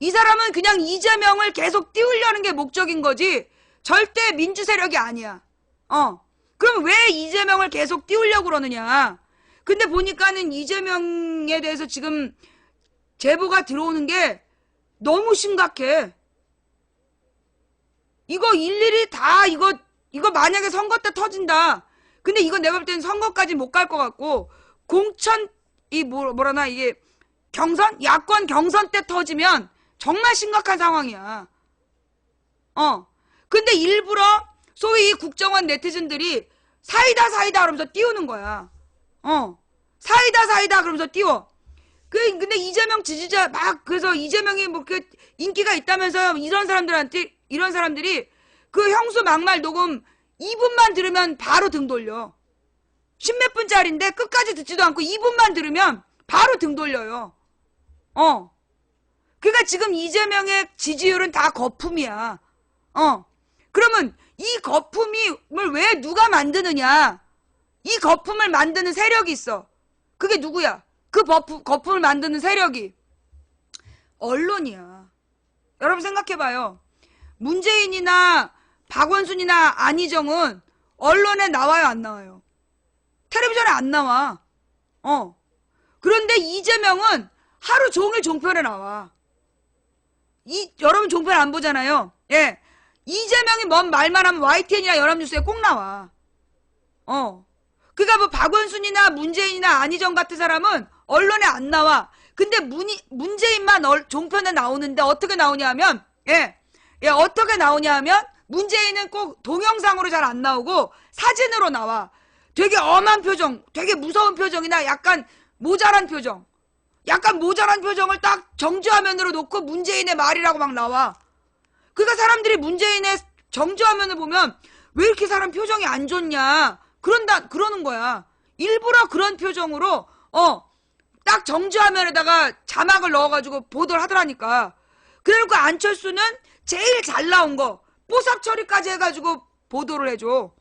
이 사람은 그냥 이재명을 계속 띄우려는 게 목적인 거지 절대 민주 세력이 아니야. 그럼 왜 이재명을 계속 띄우려고 그러느냐. 근데 보니까는 이재명에 대해서 지금 제보가 들어오는 게 너무 심각해. 이거 일일이 다 이거 만약에 선거 때 터진다. 근데 이거 내가 볼 때는 선거까지 못 갈 것 같고 공천 뭐라나 이게 경선? 야권 경선 때 터지면 정말 심각한 상황이야. 근데 일부러 소위 국정원 네티즌들이 사이다 그러면서 띄우는 거야. 사이다 그러면서 띄워. 근데 이재명 지지자 그래서 이재명이 뭐 그 인기가 있다면서 이런 사람들이 그 형수 막말 녹음 2분만 들으면 바로 등 돌려. 10몇 분짜리인데 끝까지 듣지도 않고 2분만 들으면 바로 등 돌려요. 그러니까 지금 이재명의 지지율은 다 거품이야. 그러면 이 거품을 왜 누가 만드느냐? 이 거품을 만드는 세력이 있어. 그게 누구야? 그 거품을 만드는 세력이 언론이야. 여러분 생각해봐요. 문재인이나 박원순이나 안희정은 언론에 나와요, 안 나와요? 텔레비전에 안 나와. 그런데 이재명은 하루 종일 종편에 나와. 여러분 종편 안 보잖아요. 예. 이재명이 뭔 말만 하면 YTN이나 연합뉴스에 꼭 나와. 그러니까 뭐 박원순이나 문재인이나 안희정 같은 사람은 언론에 안 나와. 근데 문재인만 종편에 나오는데 어떻게 나오냐면 어떻게 나오냐면 문재인은 꼭 동영상으로 잘 안 나오고 사진으로 나와. 되게 엄한 표정, 되게 무서운 표정이나 약간 모자란 표정. 약간 모자란 표정을 딱 정주화면으로 놓고 문재인의 말이라고 막 나와. 그러니까 사람들이 문재인의 정주화면을 보면 왜 이렇게 사람 표정이 안 좋냐. 그러는 거야. 일부러 그런 표정으로, 딱 정주화면에다가 자막을 넣어가지고 보도를 하더라니까. 그러니까 안철수는 제일 잘 나온 거, 뽀삽 처리까지 해가지고 보도를 해줘.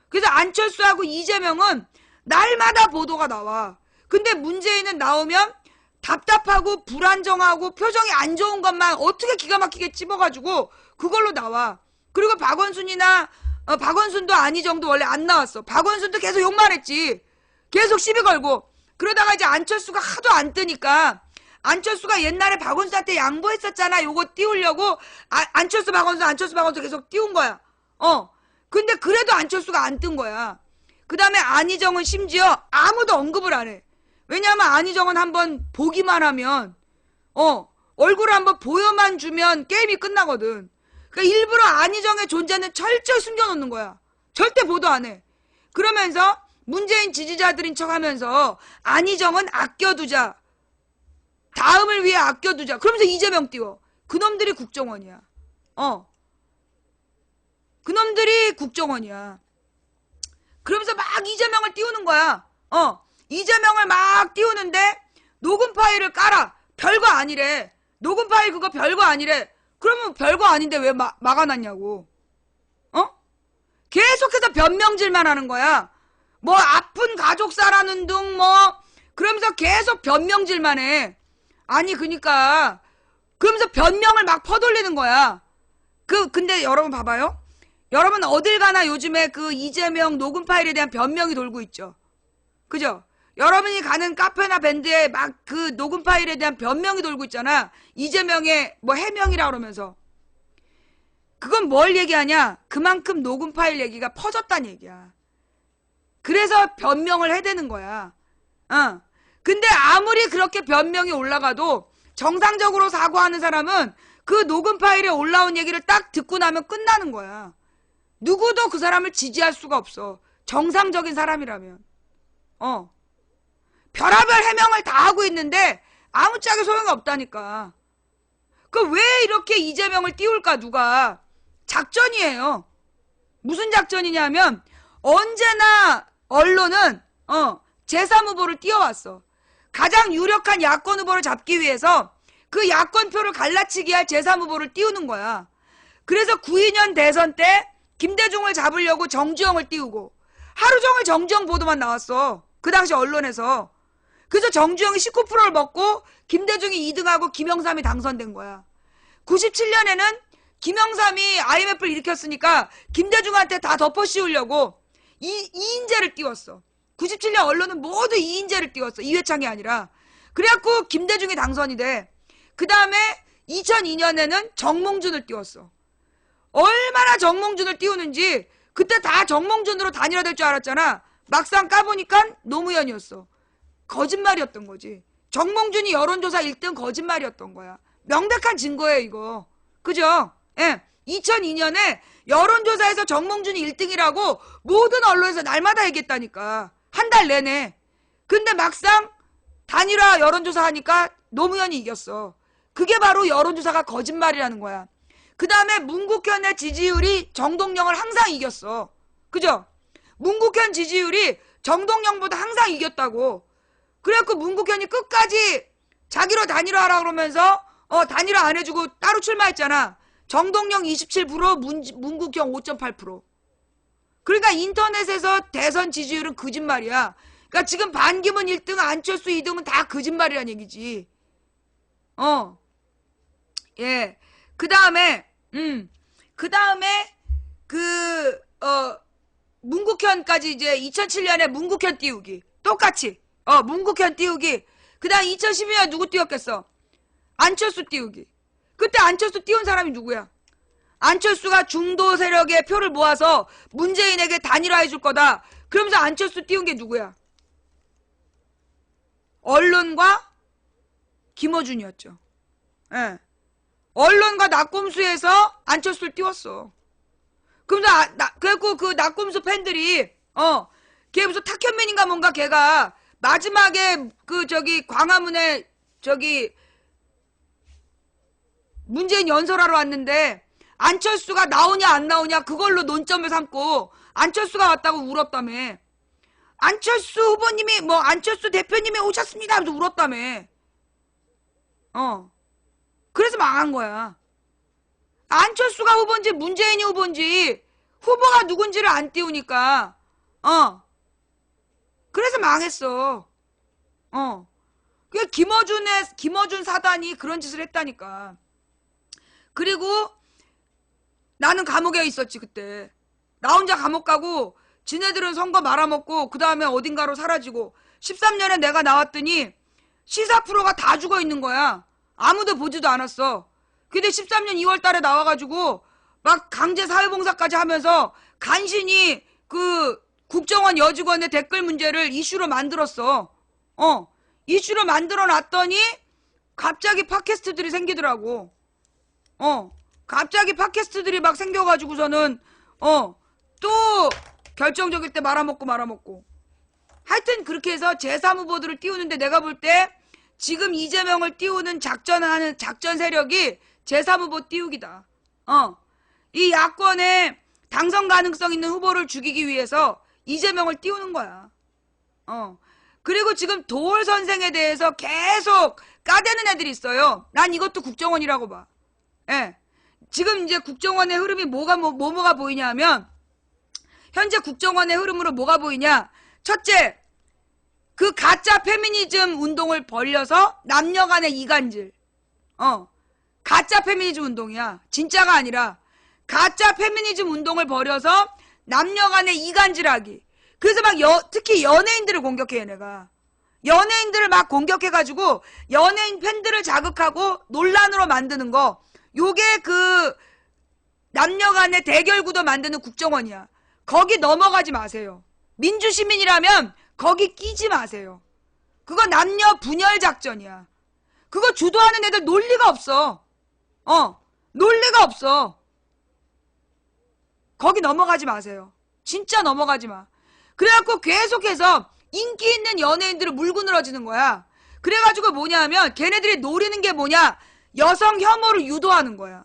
그래서 안철수하고 이재명은 날마다 보도가 나와. 근데 문재인은 나오면 답답하고 불안정하고 표정이 안 좋은 것만 어떻게 기가 막히게 찝어가지고 그걸로 나와. 그리고 박원순도 안희정도 원래 안 나왔어. 박원순도 계속 욕만 했지. 계속 시비 걸고. 그러다가 이제 안철수가 하도 안 뜨니까 안철수가 옛날에 박원순한테 양보했었잖아. 요거 띄우려고 안철수 박원순 계속 띄운 거야. 근데 그래도 안철수가 안 뜬 거야. 그 다음에 안희정은 심지어 아무도 언급을 안 해. 왜냐면 안희정은 한번 보기만 하면 얼굴을 한번 보여만 주면 게임이 끝나거든. 그러니까 일부러 안희정의 존재는 철저히 숨겨놓는 거야. 절대 보도 안 해. 그러면서 문재인 지지자들인 척하면서 안희정은 아껴두자. 다음을 위해 아껴두자. 그러면서 이재명 띄워. 그놈들이 국정원이야. 그놈들이 국정원이야. 그러면서 막 이재명을 띄우는 거야. 이재명을 막 띄우는데 녹음 파일을 깔아. 별거 아니래. 녹음 파일 그거 별거 아니래. 그러면 별거 아닌데 왜 막아놨냐고. 계속해서 변명질만 하는 거야. 뭐 아픈 가족사라는 둥 그러면서 계속 변명질만 해. 아니 그러니까 그러면서 변명을 막 퍼돌리는 거야. 근데 여러분 봐봐요. 여러분 어딜 가나 요즘에 그 이재명 녹음 파일에 대한 변명이 돌고 있죠. 그죠? 여러분이 가는 카페나 밴드에 막 그 녹음 파일에 대한 변명이 돌고 있잖아. 이재명의 뭐 해명이라 그러면서. 그건 뭘 얘기하냐? 그만큼 녹음 파일 얘기가 퍼졌다는 얘기야. 그래서 변명을 해대는 거야. 근데 아무리 그렇게 변명이 올라가도 정상적으로 사과하는 사람은 그 녹음 파일에 올라온 얘기를 딱 듣고 나면 끝나는 거야. 누구도 그 사람을 지지할 수가 없어. 정상적인 사람이라면. 별의별 해명을 다 하고 있는데 아무짝에 소용이 없다니까. 왜 이렇게 이재명을 띄울까 누가. 작전이에요. 무슨 작전이냐면 언제나 언론은 제3 후보를 띄워왔어. 가장 유력한 야권 후보를 잡기 위해서 그 야권표를 갈라치기 할 제3 후보를 띄우는 거야. 그래서 92년 대선 때 김대중을 잡으려고 정주영을 띄우고 하루 종일 정주영 보도만 나왔어. 그 당시 언론에서. 그래서 정주영이 19%를 먹고 김대중이 2등하고 김영삼이 당선된 거야. 97년에는 김영삼이 IMF를 일으켰으니까 김대중한테 다 덮어 씌우려고 이인재를 띄웠어. 97년 언론은 모두 이인재를 띄웠어. 이회창이 아니라. 그래갖고 김대중이 당선이 돼. 그 다음에 2002년에는 정몽준을 띄웠어. 얼마나 정몽준을 띄우는지 그때 다 정몽준으로 단일화될 줄 알았잖아. 막상 까보니까 노무현이었어. 거짓말이었던 거지. 정몽준이 여론조사 1등 거짓말이었던 거야. 명백한 증거예요 이거. 그죠? 예. 2002년에 여론조사에서 정몽준이 1등이라고 모든 언론에서 날마다 얘기했다니까. 한 달 내내. 근데 막상 단일화 여론조사 하니까 노무현이 이겼어. 그게 바로 여론조사가 거짓말이라는 거야. 그 다음에 문국현의 지지율이 정동영을 항상 이겼어. 그죠? 문국현 지지율이 정동영보다 항상 이겼다고. 그래갖고 문국현이 끝까지 자기로 단일화하라 그러면서 단일화 안 해주고 따로 출마했잖아. 정동영 27%, 문국현 5.8%. 그러니까 인터넷에서 대선 지지율은 거짓말이야. 그러니까 지금 반기문 1등, 안철수 2등은 다 거짓말이란 얘기지. 예. 그 다음에 문국현까지 이제 2007년에 문국현 띄우기. 똑같이. 문국현 띄우기. 그 다음 2012년에 누구 띄웠겠어? 안철수 띄우기. 그때 안철수 띄운 사람이 누구야? 안철수가 중도 세력의 표를 모아서 문재인에게 단일화해 줄 거다. 그러면서 안철수 띄운 게 누구야? 언론과 김어준이었죠. 예. 언론과 낙곰수에서 안철수를 띄웠어. 그러면서 그래갖고 그 낙곰수 팬들이 걔 무슨 탁현민인가 뭔가 걔가 마지막에 광화문에 문재인 연설하러 왔는데 안철수가 나오냐 안 나오냐 그걸로 논점을 삼고 안철수가 왔다고 울었다며. 안철수 후보님이 안철수 대표님이 오셨습니다 하면서 울었다며. 그래서 망한 거야. 안철수가 후보인지 문재인이 후보인지 후보가 누군지를 안 띄우니까 그래서 망했어. 그 김어준 사단이 그런 짓을 했다니까. 그리고 나는 감옥에 있었지 그때. 나 혼자 감옥 가고 지네들은 선거 말아먹고 그 다음에 어딘가로 사라지고 13년에 내가 나왔더니 시사 프로가 다 죽어 있는 거야. 아무도 보지도 않았어. 근데 13년 2월 달에 나와가지고 막 강제 사회봉사까지 하면서 간신히 그 국정원 여직원의 댓글 문제를 이슈로 만들었어. 이슈로 만들어 놨더니 갑자기 팟캐스트들이 생기더라고. 갑자기 팟캐스트들이 막 생겨가지고서는 또 결정적일 때 말아먹고 하여튼 그렇게 해서 제3 후보들을 띄우는데 내가 볼 때 지금 이재명을 띄우는 작전 세력이 제3 후보 띄우기다. 이 야권의 당선 가능성 있는 후보를 죽이기 위해서 이재명을 띄우는 거야. 그리고 지금 도올 선생에 대해서 계속 까대는 애들이 있어요. 난 이것도 국정원이라고 봐. 예. 지금 이제 국정원의 흐름이 뭐가 보이냐 하면 현재 국정원의 흐름으로 뭐가 보이냐. 첫째, 그 가짜 페미니즘 운동을 벌려서 남녀 간의 이간질. 가짜 페미니즘 운동이야. 진짜가 아니라 가짜 페미니즘 운동을 벌여서 남녀 간의 이간질하기. 그래서 막 특히 연예인들을 공격해 얘네가. 연예인들을 막 공격해가지고 연예인 팬들을 자극하고 논란으로 만드는 거. 요게 그 남녀 간의 대결 구도 만드는 국정원이야. 거기 넘어가지 마세요. 민주시민이라면 거기 끼지 마세요. 그거 남녀 분열 작전이야. 그거 주도하는 애들 논리가 없어. 논리가 없어. 거기 넘어가지 마세요. 진짜 넘어가지 마. 그래갖고 계속해서 인기 있는 연예인들을 물고 늘어지는 거야. 그래가지고 뭐냐 하면 걔네들이 노리는 게 뭐냐. 여성 혐오를 유도하는 거야.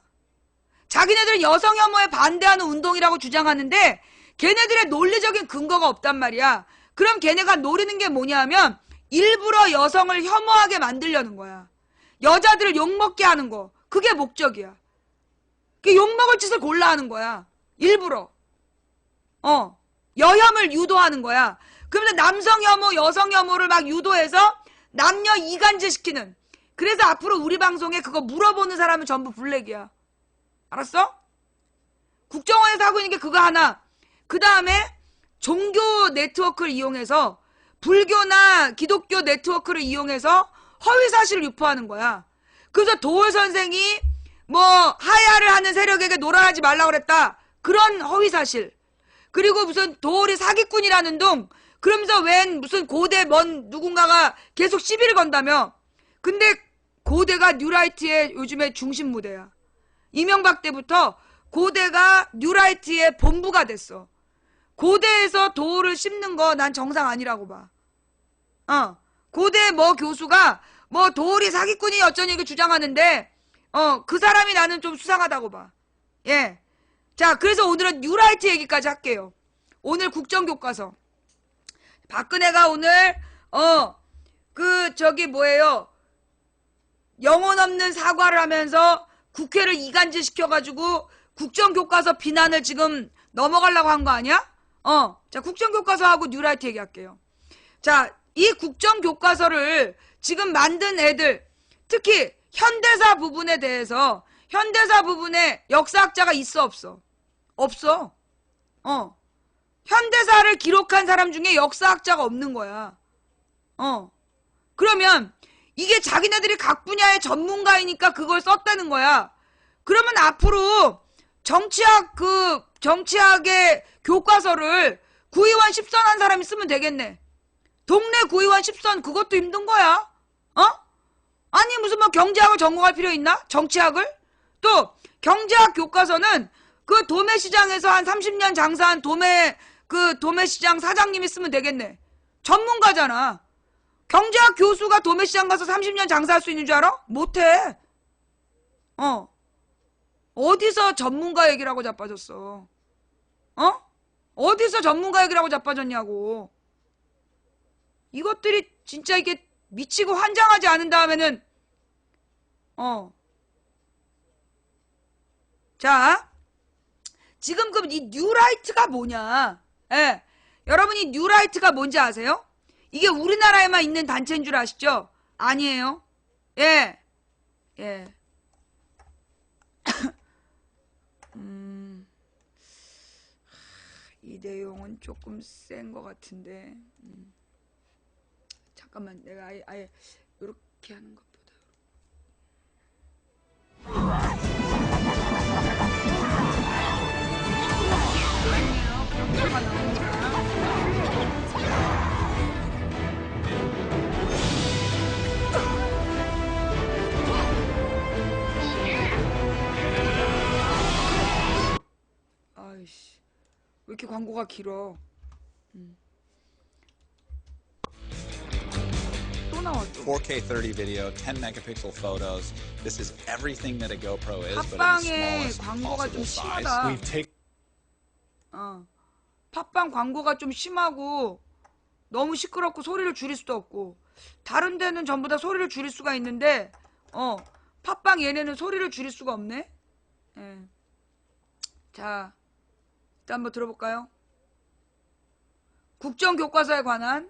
자기네들은 여성 혐오에 반대하는 운동이라고 주장하는데 걔네들의 논리적인 근거가 없단 말이야. 그럼 걔네가 노리는 게 뭐냐 하면 일부러 여성을 혐오하게 만들려는 거야. 여자들을 욕먹게 하는 거. 그게 목적이야. 그 욕먹을 짓을 골라 하는 거야. 일부러. 여혐을 유도하는 거야. 그러면서 남성 혐오, 여성 혐오를 막 유도해서 남녀 이간질시키는. 그래서 앞으로 우리 방송에 그거 물어보는 사람은 전부 블랙이야. 알았어? 국정원에서 하고 있는 게 그거 하나. 그 다음에 종교 네트워크를 이용해서 불교나 기독교 네트워크를 이용해서 허위사실을 유포하는 거야. 그래서 도올 선생이 뭐 하야를 하는 세력에게 놀아나지 말라고 그랬다. 그런 허위사실. 그리고 무슨 도올이 사기꾼이라는 둥. 그러면서 웬 무슨 고대 먼 누군가가 계속 시비를 건다며. 근데 고대가 뉴라이트의 요즘에 중심 무대야. 이명박 때부터 고대가 뉴라이트의 본부가 됐어. 고대에서 도를 씹는 거 난 정상 아니라고 봐. 고대 뭐 교수가 뭐 도울이 사기꾼이 어쩌니 이렇게 주장하는데 그 사람이 나는 좀 수상하다고 봐. 예. 자, 그래서 오늘은 뉴라이트 얘기까지 할게요. 오늘 국정교과서. 박근혜가 오늘 영혼 없는 사과를 하면서 국회를 이간질시켜가지고 국정교과서 비난을 지금 넘어가려고 한 거 아니야? 자, 국정교과서하고 뉴라이트 얘기할게요. 자, 이 국정교과서를 지금 만든 애들, 특히 현대사 부분에 대해서, 현대사 부분에 역사학자가 있어, 없어? 없어. 현대사를 기록한 사람 중에 역사학자가 없는 거야. 그러면 이게 자기네들이 각 분야의 전문가이니까 그걸 썼다는 거야. 그러면 앞으로 정치학의 교과서를 구의원 10선 한 사람이 쓰면 되겠네. 동네 구의원 10선 그것도 힘든 거야. 아니 무슨 뭐 경제학을 전공할 필요 있나? 정치학을? 또 경제학 교과서는 그 도매시장에서 한 30년 장사한 도매시장 사장님이 쓰면 되겠네. 전문가잖아. 경제학 교수가 도매시장 가서 30년 장사할 수 있는 줄 알아? 못해. 어디서 전문가 얘기라고 자빠졌어? 어디서 전문가 얘기라고 자빠졌냐고. 이것들이 진짜 이게 미치고 환장하지 않은 다음에는 자, 지금 그럼 이 뉴라이트가 뭐냐? 예. 여러분 이 뉴라이트가 뭔지 아세요? 이게 우리나라에만 있는 단체인 줄 아시죠? 아니에요. 예. 예. 이 내용은 조금 센 것 같은데. 잠깐만, 내가 아예 이렇게 하는 것보다. 아니에요. 그렇게만 나오는 거야. 아이씨, 왜 이렇게 광고가 길어? 또 나와 또. 4K 30 video, 10 megapixel photos. This is everything that a GoPro is, but in the 팟빵에 smallest 광고가 좀 possible size. 심하다. We've taken 팟빵 광고가 좀 심하고 너무 시끄럽고 소리를 줄일 수도 없고, 다른 데는 전부 다 소리를 줄일 수가 있는데 팟빵 얘네는 소리를 줄일 수가 없네. 예. 자, 일단 한번 들어볼까요? 국정교과서에 관한.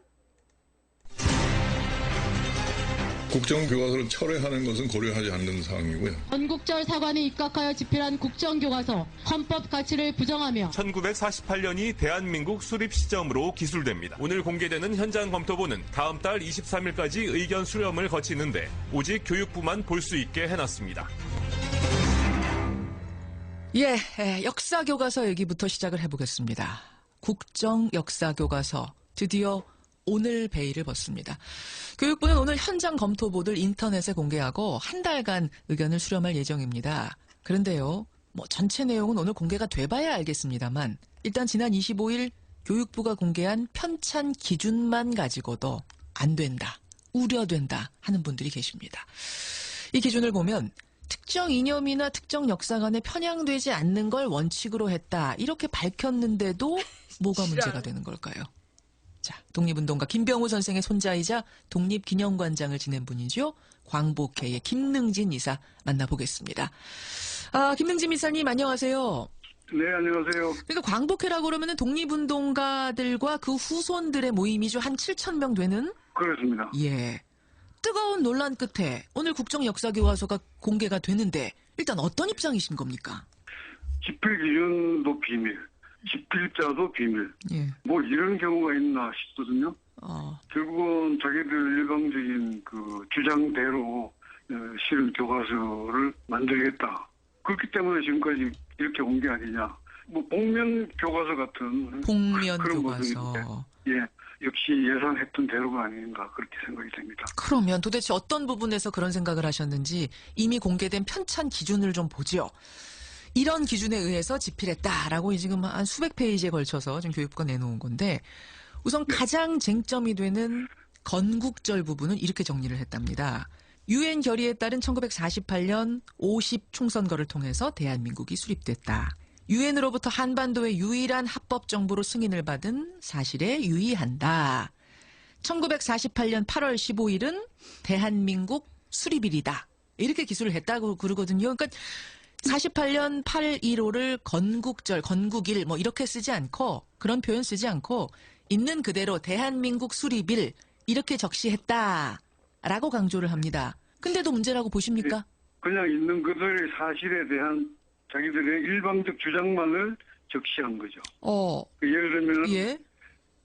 국정교과서를 철회하는 것은 고려하지 않는 사항이고요. 전국절 사관이 입각하여 집필한 국정교과서 헌법 가치를 부정하며 1948년이 대한민국 수립 시점으로 기술됩니다. 오늘 공개되는 현장 검토본은 다음 달 23일까지 의견 수렴을 거치는데 오직 교육부만 볼 수 있게 해놨습니다. 역사교과서 얘기부터 시작을 해보겠습니다. 국정역사교과서 드디어 오늘 베일을 벗습니다. 교육부는 오늘 현장 검토본을 인터넷에 공개하고 한 달간 의견을 수렴할 예정입니다. 그런데요, 전체 내용은 오늘 공개가 돼봐야 알겠습니다만 일단 지난 25일 교육부가 공개한 편찬 기준만 가지고도 안 된다, 우려된다 하는 분들이 계십니다. 이 기준을 보면 특정 이념이나 특정 역사관에 편향되지 않는 걸 원칙으로 했다, 이렇게 밝혔는데도 뭐가 문제가 되는 걸까요? 자, 독립운동가 김병호 선생의 손자이자 독립기념관장을 지낸 분이죠. 광복회의 김능진 이사 만나보겠습니다. 김능진 이사님 안녕하세요. 네, 안녕하세요. 그러니까 광복회라고 그러면은 독립운동가들과 그 후손들의 모임이죠. 한 7,000명 되는? 그렇습니다. 예. 뜨거운 논란 끝에 오늘 국정역사교과서가 공개가 되는데 일단 어떤 입장이신 겁니까? 집필 기준도 비밀, 집필자도 비밀. 예. 뭐 이런 경우가 있나 싶거든요. 결국은 자기들 일방적인 그 주장대로 실은 교과서를 만들겠다. 그렇기 때문에 지금까지 이렇게 온 게 아니냐. 뭐 복면 교과서 같은 복면 그런 교과서. 모습인데, 예, 역시 예상했던 대로가 아닌가 그렇게 생각이 됩니다. 그러면 도대체 어떤 부분에서 그런 생각을 하셨는지 이미 공개된 편찬 기준을 좀 보죠. 이런 기준에 의해서 집필했다라고 지금 한 수백 페이지에 걸쳐서 지금 교육부가 내놓은 건데 우선 가장 쟁점이 되는 건국절 부분은 이렇게 정리를 했답니다. 유엔 결의에 따른 1948년 50 총선거를 통해서 대한민국이 수립됐다. 유엔으로부터 한반도의 유일한 합법 정부로 승인을 받은 사실에 유의한다. 1948년 8월 15일은 대한민국 수립일이다. 이렇게 기술을 했다고 그러거든요. 그러니까 48년 8.15를 건국절, 건국일 뭐 이렇게 쓰지 않고 그런 표현 쓰지 않고 있는 그대로 대한민국 수립일 이렇게 적시했다라고 강조를 합니다. 근데도 문제라고 보십니까? 그냥 있는 그들의 사실에 대한 자기들의 일방적 주장만을 적시한 거죠. 예를 들면 예.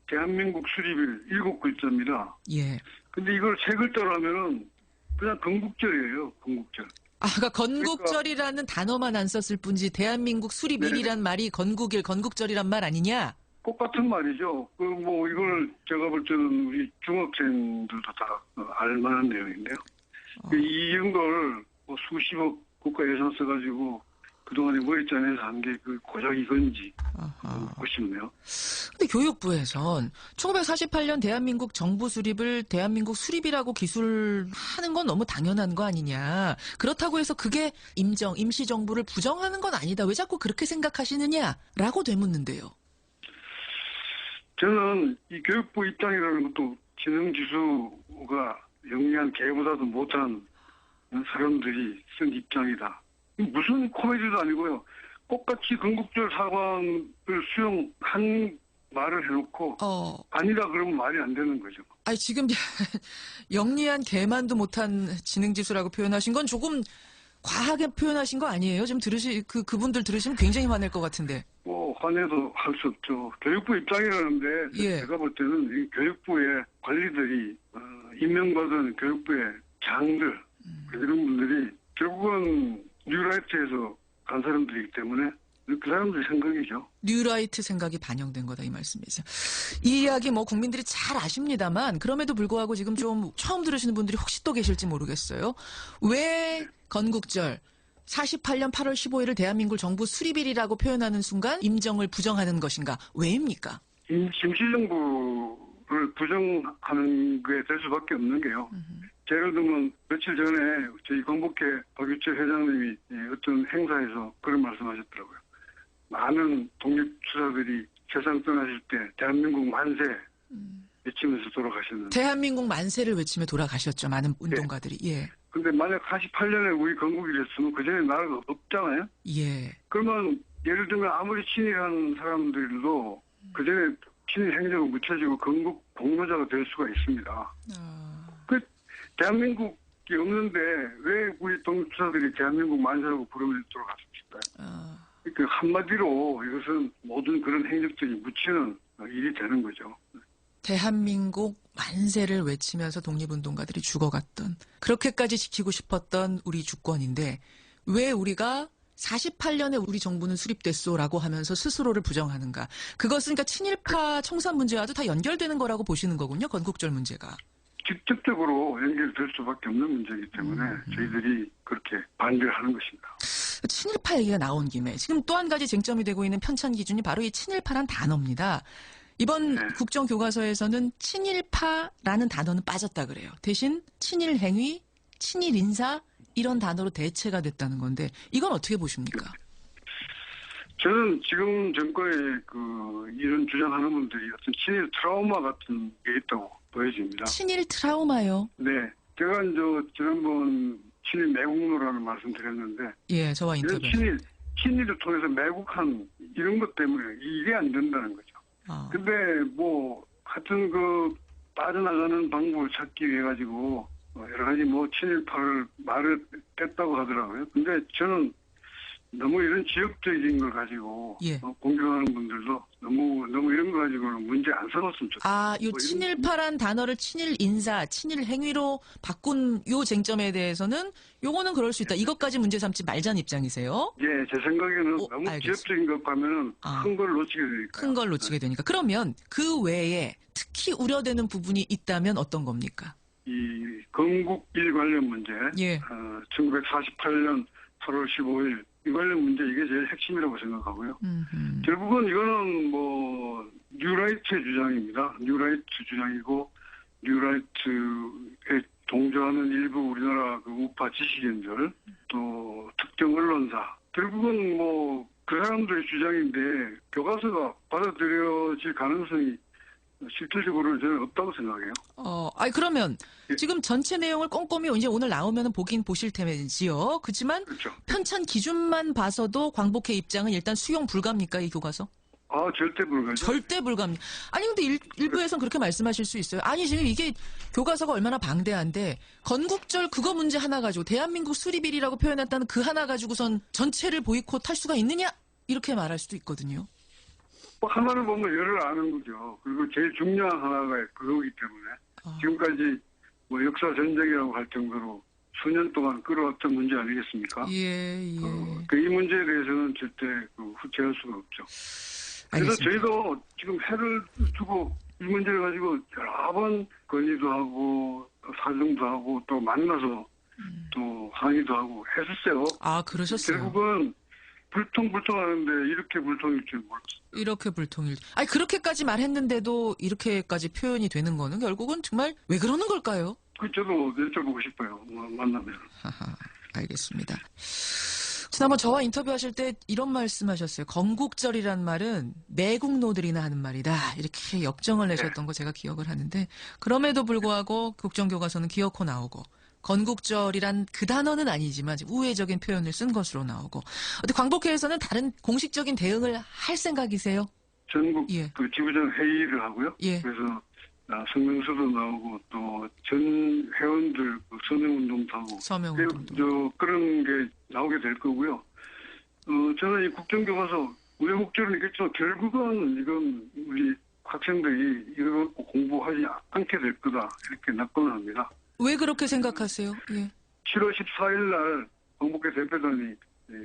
대한민국 수립일 7글자입니다. 예. 근데 이걸 3글자로 하면은 그냥 건국절이에요. 건국절. 그러니까 건국절이라는 단어만 안 썼을 뿐이지 대한민국 수립일이란 말이 건국일, 건국절이란 말 아니냐? 똑같은 말이죠. 뭐 이걸 제가 볼 때는 우리 중학생들도 다 알만한 내용인데요. 이런 걸 뭐 수십억 국가 예산 써가지고 그동안에 머리짠해서 한 게 그 고작 이건지 묻고 싶네요. 근데 교육부에선 1948년 대한민국 정부 수립을 대한민국 수립이라고 기술하는 건 너무 당연한 거 아니냐. 그렇다고 해서 그게 임시정부를 부정하는 건 아니다. 왜 자꾸 그렇게 생각하시느냐라고 되묻는데요. 저는 이 교육부 입장이라는 것도 지능지수가 영리한 개보다도 못한 사람들이 쓴 입장이다. 무슨 코미디도 아니고요. 똑같이 건국절 사관을 수용한 말을 해놓고 아니다 그러면 말이 안 되는 거죠. 아니 지금 영리한 개만도 못한 지능지수라고 표현하신 건 조금 과하게 표현하신 거 아니에요? 지금 그분들 들으시면 굉장히 화낼 것 같은데. 뭐 화내도 할 수 없죠. 교육부 입장이라는데 예. 제가 볼 때는 이 교육부의 관리들이 임명받은 교육부의 장들 이런 분들이 결국은 뉴라이트에서 간 사람들이기 때문에 그 사람들의 생각이죠. 뉴라이트 생각이 반영된 거다 이 말씀이죠. 이 이야기 뭐 국민들이 잘 아십니다만 그럼에도 불구하고 지금 좀 처음 들으시는 분들이 혹시 또 계실지 모르겠어요. 왜 건국절 48년 8월 15일을 대한민국 정부 수립일이라고 표현하는 순간 임정을 부정하는 것인가? 왜입니까? 임시정부를 부정하는 게 될 수밖에 없는 게요. 예를 들면 며칠 전에 저희 건국회 박유철 회장님이 어떤 행사에서 그런 말씀하셨더라고요. 많은 독립투사들이 세상 떠나실 때 대한민국 만세 외치면서 돌아가셨는데 대한민국 만세를 외치며 돌아가셨죠. 많은 운동가들이. 예. 근데 만약 48년에 우리 건국이랬으면 그전에 나라가 없잖아요. 예. 그러면 예를 들면 아무리 친일한 사람들도 그전에 친일 행적을 묻혀지고 건국 공로자가 될 수가 있습니다. 대한민국이 없는데 왜 우리 독립투사들이 대한민국 만세라고 부르면서 돌아갔을까요? 그 한마디로 이것은 모든 그런 행적들이 묻히는 일이 되는 거죠. 대한민국 만세를 외치면서 독립운동가들이 죽어갔던 그렇게까지 지키고 싶었던 우리 주권인데 왜 우리가 48년에 우리 정부는 수립됐소라고 하면서 스스로를 부정하는가. 그것은 그러니까 친일파 청산 문제와도 다 연결되는 거라고 보시는 거군요. 건국절 문제가. 직접적으로 연결될 수밖에 없는 문제이기 때문에 저희들이 그렇게 반대를 하는 것입니다. 친일파 얘기가 나온 김에 지금 또 한 가지 쟁점이 되고 있는 편찬 기준이 바로 이 친일파란 단어입니다. 이번 국정교과서에서는 친일파라는 단어는 빠졌다 그래요. 대신 친일 행위, 친일 인사 이런 단어로 대체가 됐다는 건데 이건 어떻게 보십니까? 저는 지금 정권에 이런 주장하는 분들이 어떤 친일 트라우마 같은 게 있다고 보여집니다. 친일 트라우마요? 네. 제가 지난번 친일 매국노라는 말씀 드렸는데 예, 저와 인터뷰. 친일을 통해서 매국한 이런 것 때문에 이게 안 된다는 거죠. 근데 하여튼 빠져나가는 방법을 찾기 위해 가지고 여러 가지 뭐 친일파를 말을 뗐다고 하더라고요. 근데 저는 너무 이런 지역적인 걸 가지고 예. 공격하는 분들도 너무 이런 거 가지고는 문제 안 삼았으면 좋겠어요. 아, 요 뭐 이런- 친일파란 단어를 친일 인사, 친일 행위로 바꾼 요 쟁점에 대해서는 요거는 그럴 수 있다. 이것까지 문제 삼지 말자는 입장이세요? 예, 제 생각에는 너무 알겠습니다. 지역적인 것 가면은 아. 큰 걸 놓치게 되니까. 큰 걸 놓치게 되니까. 그러면 그 외에 특히 우려되는 부분이 있다면 어떤 겁니까? 이 건국1 관련 문제, 예. 1948년 8월 15일 이 관련 문제 이게 제일 핵심이라고 생각하고요. 음흠. 결국은 이거는 뭐 뉴라이트의 주장입니다. 뉴라이트 주장이고 뉴라이트에 동조하는 일부 우리나라 그 우파 지식인들 또 특정 언론사 결국은 뭐 그 사람들의 주장인데 교과서가 받아들여질 가능성이 실질적으로는 저는 없다고 생각해요. 아니 그러면 예. 지금 전체 내용을 꼼꼼히 이제 오늘 나오면 보실 테지요. 그렇지만 그렇죠. 편찬 기준만 봐서도 광복회 입장은 일단 수용 불가입니까, 이 교과서? 아, 절대 불가죠. 절대 불가입니다. 아니 근데 일부에선 그렇게 말씀하실 수 있어요. 아니 지금 이게 교과서가 얼마나 방대한데 건국절 그거 문제 하나 가지고 대한민국 수립일이라고 표현했다는 그 하나 가지고선 전체를 보이콧할 수가 있느냐 이렇게 말할 수도 있거든요. 뭐 하나를 보면 열을 아는 거죠. 그리고 제일 중요한 하나가 그거기 때문에 지금까지 뭐 역사 전쟁이라고 할 정도로 수년 동안 끌어왔던 문제 아니겠습니까? 예. 이 문제에 대해서는 절대 후퇴할 수가 없죠. 그래서 알겠습니다. 저희도 지금 해를 두고 이 문제를 가지고 여러 번 건의도 하고 사정도 하고 또 만나서 또 항의도 하고 했었어요. 아 그러셨어요. 결국은 불통불통하는데 이렇게 불통일 줄 몰랐어요. 이렇게 불통일. 아니 그렇게까지 말했는데도 이렇게까지 표현이 되는 거는 결국은 정말 왜 그러는 걸까요? 저도 여쭤보고 싶어요. 만나면. 하하, 알겠습니다. 지난번 저와 인터뷰하실 때 이런 말씀하셨어요. 건국절이란 말은 매국노들이나 하는 말이다. 이렇게 역정을 내셨던 거 제가 기억을 하는데 그럼에도 불구하고 국정교과서는 기어코 나오고 건국절이란 그 단어는 아니지만 우회적인 표현을 쓴 것으로 나오고 어디 광복회에서는 다른 공식적인 대응을 할 생각이세요? 전국 예. 그 지부장 회의를 하고요. 예. 그래서 성명서도 나오고 또 전 회원들 서명운동도 하고 서명운동도. 그런 게 나오게 될 거고요. 저는 이 국정교과서 우여곡절은 있겠지만 결국은 이건 우리 학생들이 이걸 갖고 공부하지 않게 될 거다 이렇게 낙관합니다. 왜 그렇게 생각하세요? 예. 7월 14일 날 광복회 대표단이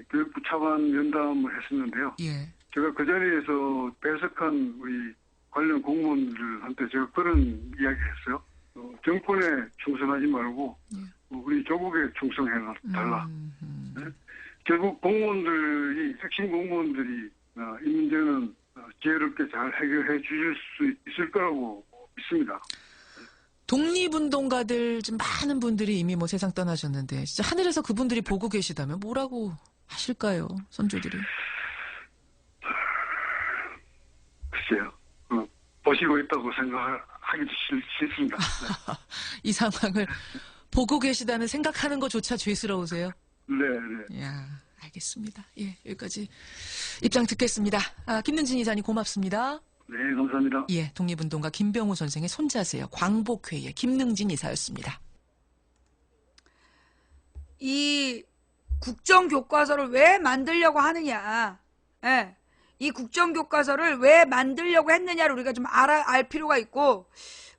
교육부 차관 면담을 했었는데요. 예. 제가 그 자리에서 배석한 우리 관련 공무원들한테 제가 그런 이야기를 했어요. 정권에 충성하지 말고 우리 조국에 충성해달라. 네? 결국 공무원들이 핵심 공무원들이 이 문제는 지혜롭게 잘 해결해 주실 수 있을 거라고 믿습니다. 독립운동가들 좀 많은 분들이 이미 뭐 세상 떠나셨는데 진짜 하늘에서 그분들이 보고 계시다면 뭐라고 하실까요? 선조들이. 글쎄요. 보시고 있다고 생각하기도 싫습니다. 네. 이 상황을 보고 계시다는 생각하는 것조차 죄스러우세요? 네. 이야, 알겠습니다. 예, 여기까지 입장 듣겠습니다. 김능진 이사님 고맙습니다. 네, 감사합니다. 예, 독립운동가 김병호 선생의 손자세요. 광복회의 김능진 이사였습니다. 이 국정교과서를 왜 만들려고 하느냐. 예. 이 국정교과서를 왜 만들려고 했느냐를 우리가 좀 알 필요가 있고,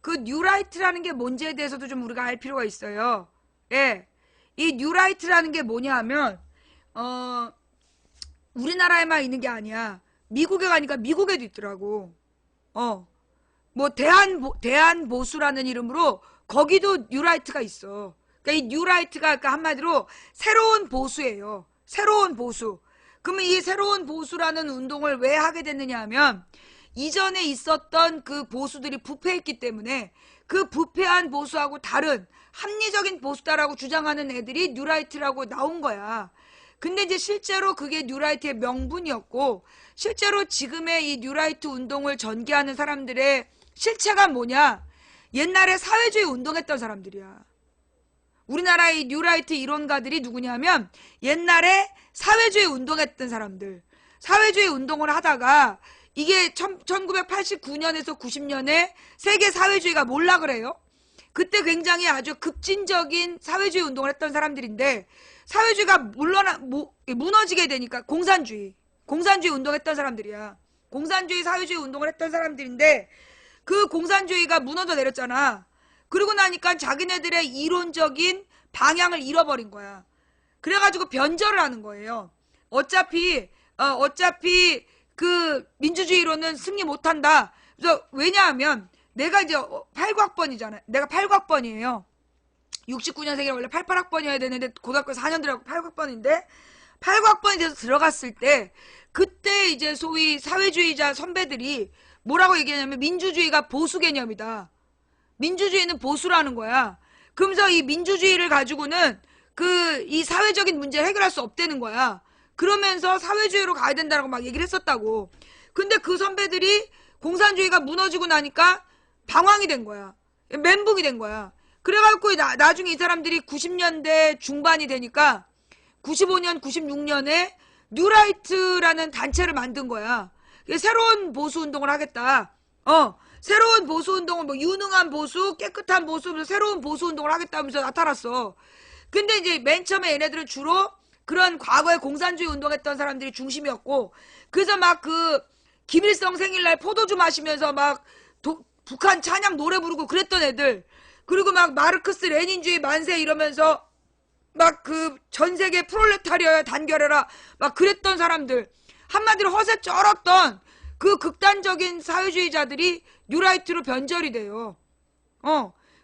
그 뉴라이트라는 게 뭔지에 대해서도 좀 우리가 알 필요가 있어요. 예. 이 뉴라이트라는 게 뭐냐 하면, 우리나라에만 있는 게 아니야. 미국에 가니까 미국에도 있더라고. 뭐 대한보수라는 이름으로 거기도 뉴라이트가 있어. 그러니까 이 뉴라이트가 그러니까 한마디로 새로운 보수예요. 새로운 보수. 그러면 이 새로운 보수라는 운동을 왜 하게 됐느냐 하면 이전에 있었던 그 보수들이 부패했기 때문에 그 부패한 보수하고 다른 합리적인 보수다라고 주장하는 애들이 뉴라이트라고 나온 거야. 근데 이제 실제로 그게 뉴라이트의 명분이었고 실제로 지금의 이 뉴라이트 운동을 전개하는 사람들의 실체가 뭐냐? 옛날에 사회주의 운동했던 사람들이야. 우리나라의 뉴라이트 이론가들이 누구냐면 옛날에 사회주의 운동했던 사람들. 사회주의 운동을 하다가 이게 1989년에서 90년에 세계 사회주의가 몰라 그래요. 그때 굉장히 아주 급진적인 사회주의 운동을 했던 사람들인데 사회주의가 무너지게 되니까 공산주의 운동했던 사람들이야. 공산주의 사회주의 운동을 했던 사람들인데 그 공산주의가 무너져 내렸잖아. 그러고 나니까 자기네들의 이론적인 방향을 잃어버린 거야. 그래가지고 변절을 하는 거예요. 어차피 그 민주주의로는 승리 못한다. 그래서 왜냐하면 내가 이제 89학번이잖아요. 내가 89학번이에요. 69년생이라 원래 88학번이어야 되는데 고등학교 4년 들어가고 89학번인데 89학번이 돼서 들어갔을 때 그때 이제 소위 사회주의자 선배들이 뭐라고 얘기하냐면 민주주의가 보수 개념이다. 민주주의는 보수라는 거야. 그러면서 이 민주주의를 가지고는 이 사회적인 문제를 해결할 수 없다는 거야. 그러면서 사회주의로 가야 된다고 막 얘기를 했었다고. 근데 그 선배들이 공산주의가 무너지고 나니까 방황이 된 거야. 멘붕이 된 거야. 그래갖고 나중에 이 사람들이 90년대 중반이 되니까 95년, 96년에 뉴라이트라는 단체를 만든 거야. 새로운 보수 운동을 하겠다. 새로운 보수 운동을 뭐 유능한 보수, 깨끗한 보수, 새로운 보수 운동을 하겠다면서 나타났어. 근데 이제 맨 처음에 얘네들은 주로 그런 과거에 공산주의 운동했던 사람들이 중심이었고, 그래서 막 김일성 생일날 포도주 마시면서 막 북한 찬양 노래 부르고 그랬던 애들, 그리고 막 마르크스 레닌주의 만세 이러면서 막 전 세계 프롤레타리아야 단결해라 막 그랬던 사람들, 한마디로 허세 쩔었던 그 극단적인 사회주의자들이 뉴라이트로 변절이 돼요.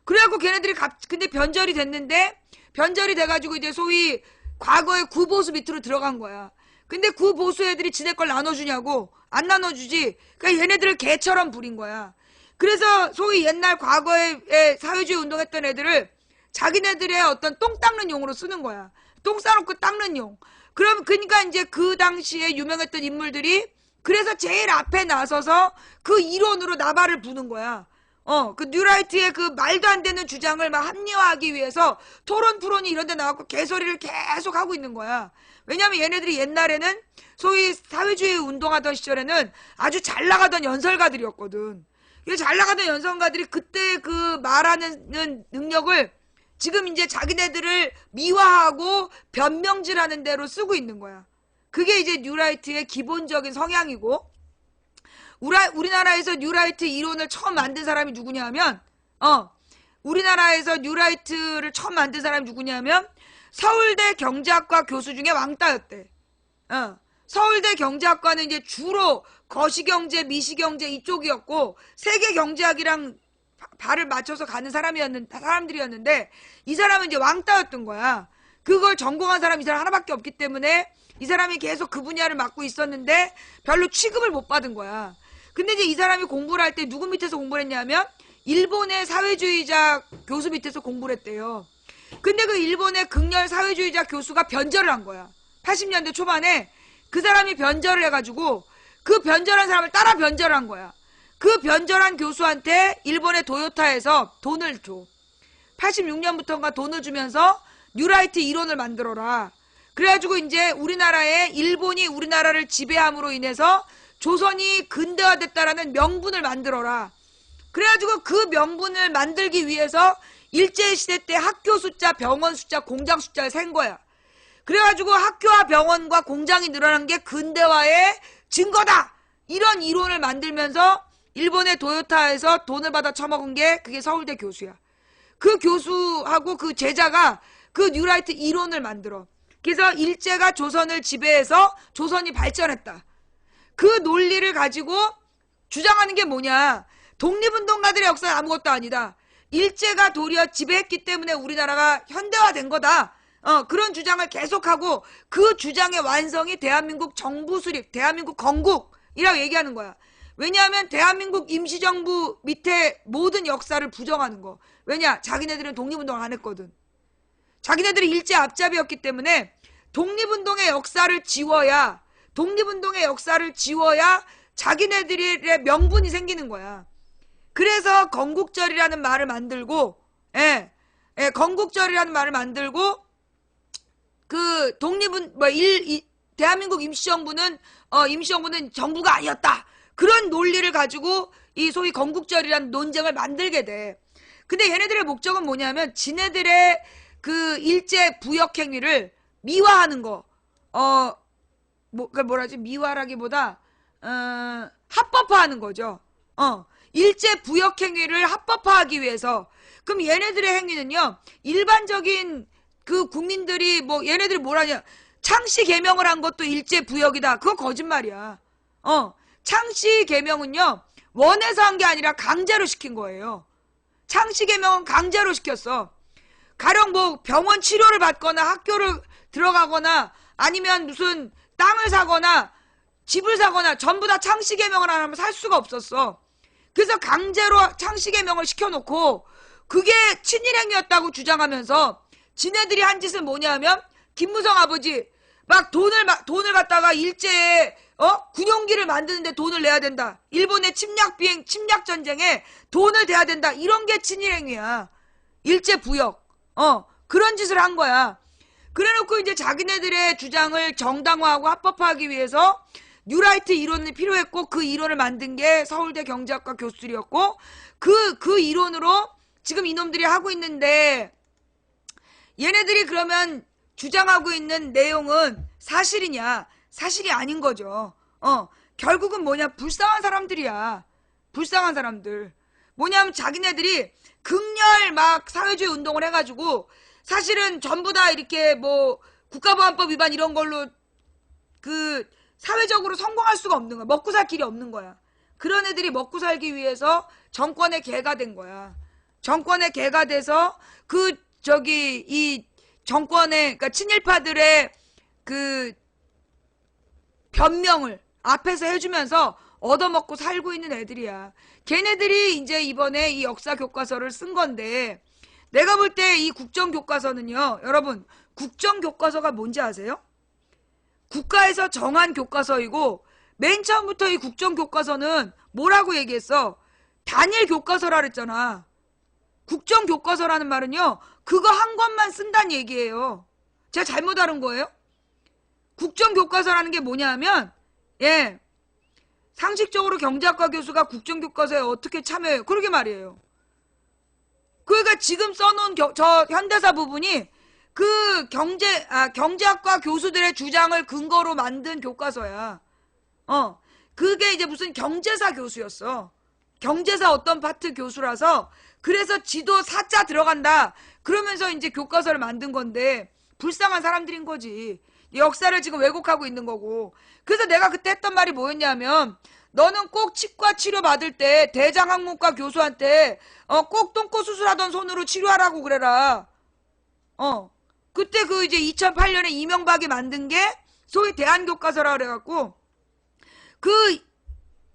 그래갖고 걔네들이 근데 변절이 됐는데 변절이 돼가지고 이제 소위 과거의 구보수 밑으로 들어간 거야. 근데 구보수 애들이 지네 걸 나눠주냐고? 안 나눠주지. 그러니까 얘네들을 개처럼 부린 거야. 그래서 소위 옛날 과거에 사회주의 운동했던 애들을 자기네들의 어떤 똥 닦는 용으로 쓰는 거야. 똥 싸놓고 닦는 용. 그러니까 이제 그 당시에 유명했던 인물들이 그래서 제일 앞에 나서서 그 이론으로 나발을 부는 거야. 그 뉴라이트의 그 말도 안 되는 주장을 막 합리화하기 위해서 토론 프론이 이런 데 나와서 개소리를 계속 하고 있는 거야. 왜냐면 얘네들이 옛날에는 소위 사회주의 운동하던 시절에는 아주 잘 나가던 연설가들이었거든. 잘 나가던 연설가들이 그때 그 말하는 능력을 지금 이제 자기네들을 미화하고 변명질하는 대로 쓰고 있는 거야. 그게 이제 뉴라이트의 기본적인 성향이고, 우리나라에서 뉴라이트 이론을 처음 만든 사람이 누구냐면, 우리나라에서 뉴라이트를 처음 만든 사람이 누구냐면, 서울대 경제학과 교수 중에 왕따였대. 서울대 경제학과는 이제 주로 거시경제, 미시경제 이쪽이었고, 세계경제학이랑 발을 맞춰서 가는 사람들이었는데, 이 사람은 이제 왕따였던 거야. 그걸 전공한 사람이 이 사람 하나밖에 없기 때문에, 이 사람이 계속 그 분야를 맡고 있었는데, 별로 취급을 못 받은 거야. 근데 이제 이 사람이 공부를 할 때 누구 밑에서 공부를 했냐면, 일본의 사회주의자 교수 밑에서 공부를 했대요. 근데 그 일본의 극렬 사회주의자 교수가 변절을 한 거야. 80년대 초반에 그 사람이 변절을 해가지고, 그 변절한 사람을 따라 변절한 거야. 그 변절한 교수한테 일본의 도요타에서 돈을 줘. 86년부터인가 돈을 주면서 뉴라이트 이론을 만들어라. 그래가지고 이제 일본이 우리나라를 지배함으로 인해서 조선이 근대화됐다라는 명분을 만들어라. 그래가지고 그 명분을 만들기 위해서 일제시대 때 학교 숫자, 병원 숫자, 공장 숫자를 센 거야. 그래가지고 학교와 병원과 공장이 늘어난 게 근대화의 증거다! 이런 이론을 만들면서 일본의 도요타에서 돈을 받아 처먹은 게 그게 서울대 교수야. 그 교수하고 그 제자가 그 뉴라이트 이론을 만들어. 그래서 일제가 조선을 지배해서 조선이 발전했다. 그 논리를 가지고 주장하는 게 뭐냐. 독립운동가들의 역사는 아무것도 아니다. 일제가 도리어 지배했기 때문에 우리나라가 현대화된 거다. 그런 주장을 계속하고 그 주장의 완성이 대한민국 정부 수립, 대한민국 건국이라고 얘기하는 거야. 왜냐하면 대한민국 임시정부 밑에 모든 역사를 부정하는 거. 왜냐? 자기네들은 독립운동을 안 했거든. 자기네들이 일제 앞잡이였기 때문에 독립운동의 역사를 지워야 자기네들의 명분이 생기는 거야. 그래서 건국절이라는 말을 만들고, 건국절이라는 말을 만들고, 대한민국 임시정부는 정부가 아니었다. 그런 논리를 가지고 이 소위 건국절이라는 논쟁을 만들게 돼. 근데 얘네들의 목적은 뭐냐면 지네들의 그 일제 부역 행위를 미화하는 거. 뭐라지? 미화라기보다 합법화하는 거죠. 일제 부역 행위를 합법화하기 위해서. 그럼 얘네들의 행위는요, 일반적인 그 국민들이 얘네들이 뭐라냐, 창씨 개명을 한 것도 일제 부역이다. 그거 거짓말이야. 창씨 개명은요, 원해서 한 게 아니라 강제로 시킨 거예요. 창씨 개명은 강제로 시켰어. 가령 병원 치료를 받거나 학교를 들어가거나 아니면 무슨 땅을 사거나 집을 사거나 전부 다 창씨 개명을 안 하면 살 수가 없었어. 그래서 강제로 창씨 개명을 시켜놓고 그게 친일행위였다고 주장하면서 지네들이 한 짓은 뭐냐면 김무성 아버지 막 돈을 갖다가 일제에 군용기를 만드는데 돈을 내야 된다. 일본의 침략 전쟁에 돈을 대야 된다. 이런 게 친일행위야. 일제 부역. 그런 짓을 한 거야. 그래놓고 이제 자기네들의 주장을 정당화하고 합법화하기 위해서 뉴라이트 이론이 필요했고 그 이론을 만든 게 서울대 경제학과 교수들이었고 그 이론으로 지금 이놈들이 하고 있는데 얘네들이 그러면 주장하고 있는 내용은 사실이냐? 사실이 아닌 거죠. 결국은 뭐냐? 불쌍한 사람들이야. 불쌍한 사람들. 뭐냐면 자기네들이 극렬 막 사회주의 운동을 해가지고 사실은 전부 다 이렇게 국가보안법 위반 이런 걸로 그 사회적으로 성공할 수가 없는 거야. 먹고 살 길이 없는 거야. 그런 애들이 먹고 살기 위해서 정권의 개가 된 거야. 정권의 개가 돼서 이 정권의, 그러니까 친일파들의 그 변명을 앞에서 해주면서 얻어먹고 살고 있는 애들이야. 걔네들이 이제 이번에 이 역사 교과서를 쓴 건데, 내가 볼 때 이 국정교과서는요, 여러분, 국정교과서가 뭔지 아세요? 국가에서 정한 교과서이고, 맨 처음부터 이 국정교과서는 뭐라고 얘기했어? 단일 교과서라 그랬잖아. 국정교과서라는 말은요, 그거 한 권만 쓴다는 얘기예요. 제가 잘못 알은 거예요? 국정교과서라는 게 뭐냐면, 상식적으로 경제학과 교수가 국정교과서에 어떻게 참여해요? 그러게 말이에요. 그러니까 지금 써놓은 저 현대사 부분이 그 경제학과 교수들의 주장을 근거로 만든 교과서야. 그게 이제 무슨 경제사 교수였어. 경제사 어떤 파트 교수라서 그래서 지도 사자 들어간다. 그러면서 이제 교과서를 만든 건데 불쌍한 사람들인 거지. 역사를 지금 왜곡하고 있는 거고. 그래서 내가 그때 했던 말이 뭐였냐면 너는 꼭 치과 치료 받을 때 대장학문과 교수한테 꼭 똥꼬 수술하던 손으로 치료하라고 그래라. 그때 그 이제 2008년에 이명박이 만든 게 소위 대한교과서라 그래갖고 그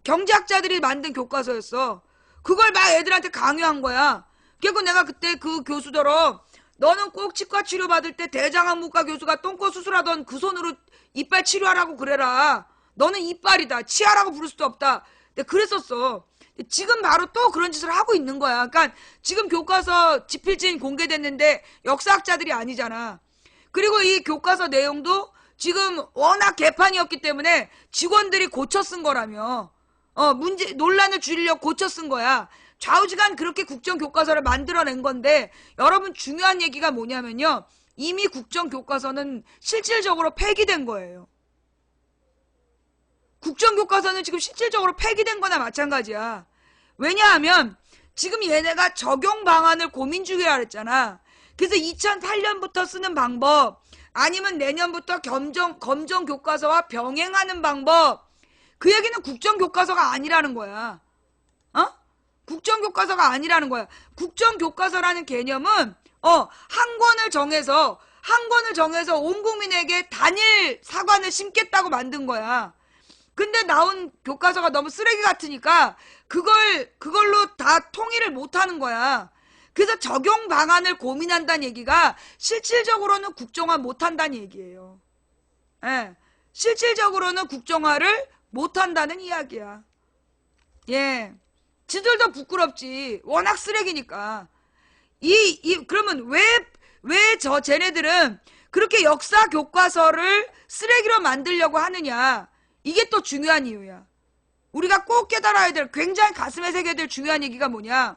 경제학자들이 만든 교과서였어. 그걸 막 애들한테 강요한 거야. 그래서 내가 그때 그 교수더러 너는 꼭 치과 치료 받을 때 대장학문과 교수가 똥꼬 수술하던 그 손으로 이빨 치료하라고 그래라. 너는 이빨이다. 치아라고 부를 수도 없다. 근데 그랬었어. 지금 바로 또 그런 짓을 하고 있는 거야. 그러니까 지금 교과서 지필진 공개됐는데 역사학자들이 아니잖아. 그리고 이 교과서 내용도 지금 워낙 개판이었기 때문에 직원들이 고쳐 쓴 거라며. 논란을 줄이려고 고쳐 쓴 거야. 좌우지간 그렇게 국정교과서를 만들어낸 건데 여러분 중요한 얘기가 뭐냐면요. 이미 국정교과서는 실질적으로 폐기된 거예요. 국정교과서는 지금 실질적으로 폐기된 거나 마찬가지야. 왜냐하면 지금 얘네가 적용 방안을 고민 중이라 그랬잖아. 그래서 2008년부터 쓰는 방법 아니면 내년부터 검정교과서와 병행하는 방법 그 얘기는 국정교과서가 아니라는 거야. 국정교과서가 아니라는 거야. 국정교과서라는 개념은 한 권을 정해서 온 국민에게 단일 사관을 심겠다고 만든 거야. 근데 나온 교과서가 너무 쓰레기 같으니까 그걸로 다 통일을 못 하는 거야. 그래서 적용 방안을 고민한다는 얘기가 실질적으로는 국정화 못 한다는 얘기예요. 실질적으로는 국정화를 못 한다는 이야기야. 지들도 부끄럽지. 워낙 쓰레기니까. 그러면 왜 쟤네들은 그렇게 역사 교과서를 쓰레기로 만들려고 하느냐. 이게 또 중요한 이유야. 우리가 꼭 깨달아야 될 굉장히 가슴에 새겨야 될 중요한 얘기가 뭐냐.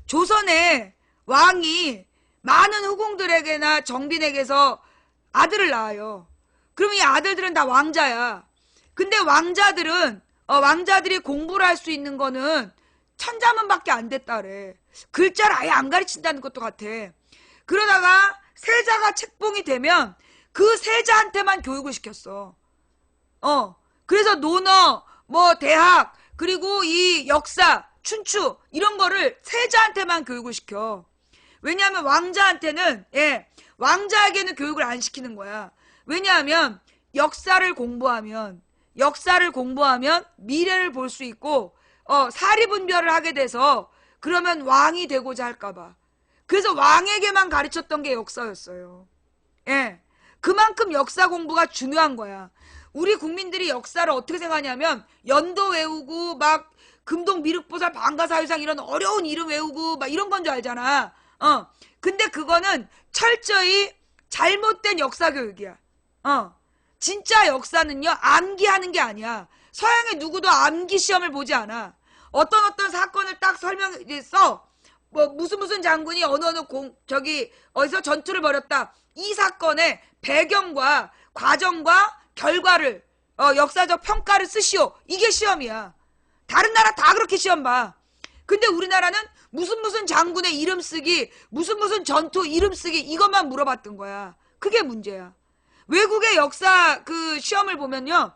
조선의 왕이 많은 후궁들에게나 정빈에게서 아들을 낳아요. 그러면 이 아들들은 다 왕자야. 근데 왕자들이 공부를 할 수 있는 거는 천자문밖에 안 됐다래. 글자를 아예 안 가르친다는 것도 같아. 그러다가 세자가 책봉이 되면 그 세자한테만 교육을 시켰어. 그래서 논어, 뭐 대학, 그리고 이 역사, 춘추 이런 거를 세자한테만 교육을 시켜. 왜냐하면 왕자에게는 교육을 안 시키는 거야. 왜냐하면 역사를 공부하면 미래를 볼 수 있고 사리분별을 하게 돼서 그러면 왕이 되고자 할까봐. 그래서 왕에게만 가르쳤던 게 역사였어요. 예, 그만큼 역사 공부가 중요한 거야. 우리 국민들이 역사를 어떻게 생각하냐면 연도 외우고 막 금동 미륵보살 방가사유상 이런 어려운 이름 외우고 막 이런 건 줄 알잖아. 근데 그거는 철저히 잘못된 역사 교육이야. 진짜 역사는요, 암기하는 게 아니야. 서양의 누구도 암기 시험을 보지 않아. 어떤 사건을 딱 설명해서, 뭐, 무슨 장군이 어디서 전투를 벌였다. 이 사건의 배경과 과정과 결과를, 역사적 평가를 쓰시오. 이게 시험이야. 다른 나라 다 그렇게 시험 봐. 근데 우리나라는 무슨 장군의 이름 쓰기, 무슨 전투 이름 쓰기, 이것만 물어봤던 거야. 그게 문제야. 외국의 역사 그 시험을 보면요.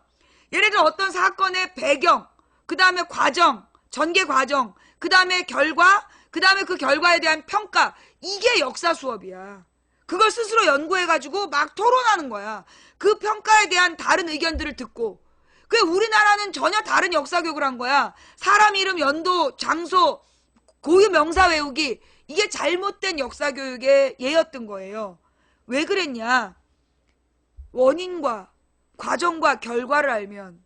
예를 들어 어떤 사건의 배경, 그 다음에 과정, 전개 과정, 그 다음에 결과, 그 다음에 그 결과에 대한 평가, 이게 역사 수업이야. 그걸 스스로 연구해가지고 막 토론하는 거야. 그 평가에 대한 다른 의견들을 듣고. 그 우리나라는 전혀 다른 역사 교육을 한 거야. 사람 이름, 연도, 장소, 고유 명사 외우기, 이게 잘못된 역사 교육의 예였던 거예요. 왜 그랬냐? 원인과 과정과 결과를 알면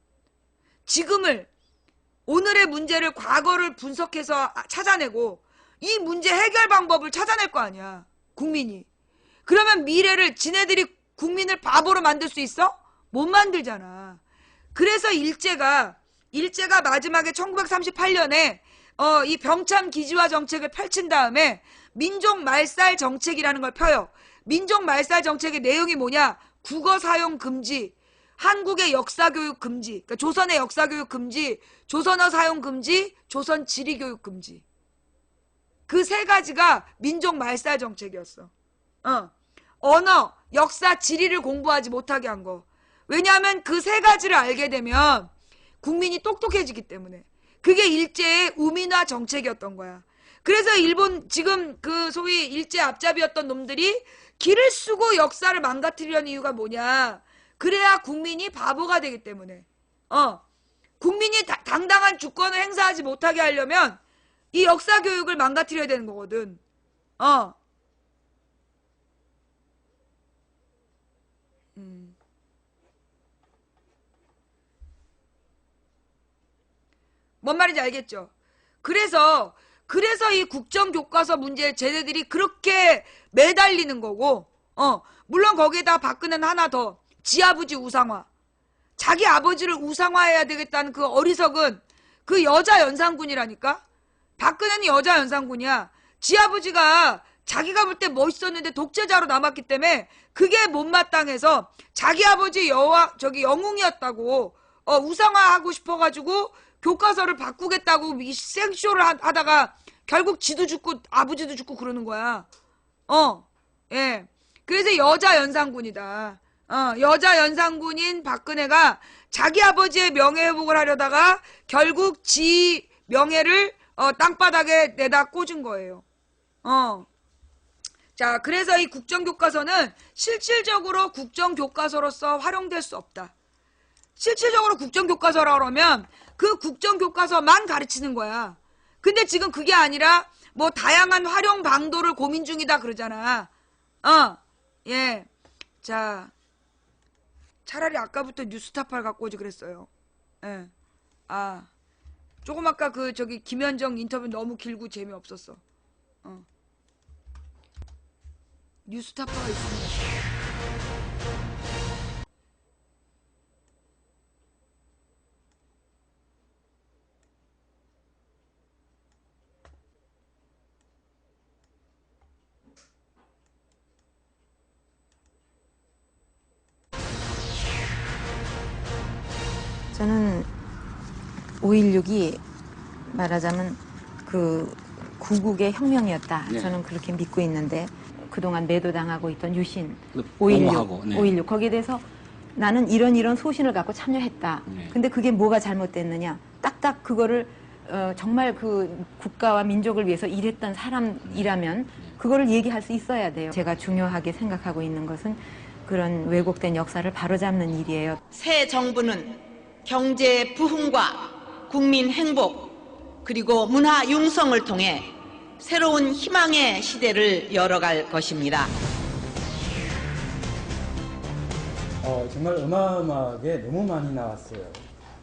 오늘의 문제를 과거를 분석해서 찾아내고 이 문제 해결 방법을 찾아낼 거 아니야. 국민이. 그러면 미래를 지네들이 국민을 바보로 만들 수 있어? 못 만들잖아. 그래서 일제가 마지막에 1938년에 이 병참 기지화 정책을 펼친 다음에 민족 말살 정책이라는 걸 펴요. 민족 말살 정책의 내용이 뭐냐? 국어 사용 금지, 한국의 역사 교육 금지, 그러니까 조선의 역사 교육 금지, 조선어 사용 금지, 조선 지리 교육 금지. 그 세 가지가 민족 말살 정책이었어. 언어, 역사, 지리를 공부하지 못하게 한 거. 왜냐하면 그 세 가지를 알게 되면 국민이 똑똑해지기 때문에. 그게 일제의 우민화 정책이었던 거야. 그래서 일본 지금 그 소위 일제 앞잡이였던 놈들이 길을 쓰고 역사를 망가뜨리려는 이유가 뭐냐. 그래야 국민이 바보가 되기 때문에. 국민이 당당한 주권을 행사하지 못하게 하려면 이 역사 교육을 망가뜨려야 되는 거거든. 뭔 말인지 알겠죠? 그래서 이 국정교과서 문제에 쟤네들이 그렇게 매달리는 거고, 물론 거기에다 박근혜는 하나 더, 지아버지 우상화. 자기 아버지를 우상화해야 되겠다는 그 어리석은 그 여자 연산군이라니까? 박근혜는 여자 연산군이야. 지아버지가 자기가 볼 때 멋있었는데 독재자로 남았기 때문에 그게 못마땅해서 자기 아버지 영웅이었다고, 우상화하고 싶어가지고 교과서를 바꾸겠다고 이 생쇼를 하다가 결국 지도 죽고 아버지도 죽고 그러는 거야. 예. 그래서 여자 연산군이다. 여자 연산군인 박근혜가 자기 아버지의 명예 회복을 하려다가 결국 지 명예를 땅바닥에 내다 꽂은 거예요. 자, 그래서 이 국정교과서는 실질적으로 국정교과서로서 활용될 수 없다. 실질적으로 국정교과서라 그러면 그 국정교과서만 가르치는 거야. 근데 지금 그게 아니라 뭐 다양한 활용 방도를 고민 중이다 그러잖아. 예. 자, 차라리 아까부터 뉴스타파를 갖고 오지 그랬어요. 예. 조금 아까 김현정 인터뷰 너무 길고 재미없었어. 뉴스타파가 있습니다. 저는 5.16이 말하자면 그 구국의 혁명이었다. 네. 저는 그렇게 믿고 있는데 그동안 매도당하고 있던 유신, 옹호하고, 네. 5.16 거기에 대해서 나는 이런 소신을 갖고 참여했다. 네. 근데 그게 뭐가 잘못됐느냐? 딱딱 그거를 정말 그 국가와 민족을 위해서 일했던 사람이라면 그거를 얘기할 수 있어야 돼요. 제가 중요하게 생각하고 있는 것은 그런 왜곡된 역사를 바로잡는 일이에요. 새 정부는 경제 부흥과 국민 행복 그리고 문화 융성을 통해 새로운 희망의 시대를 열어갈 것입니다. 정말 어마어마하게 너무 많이 나왔어요.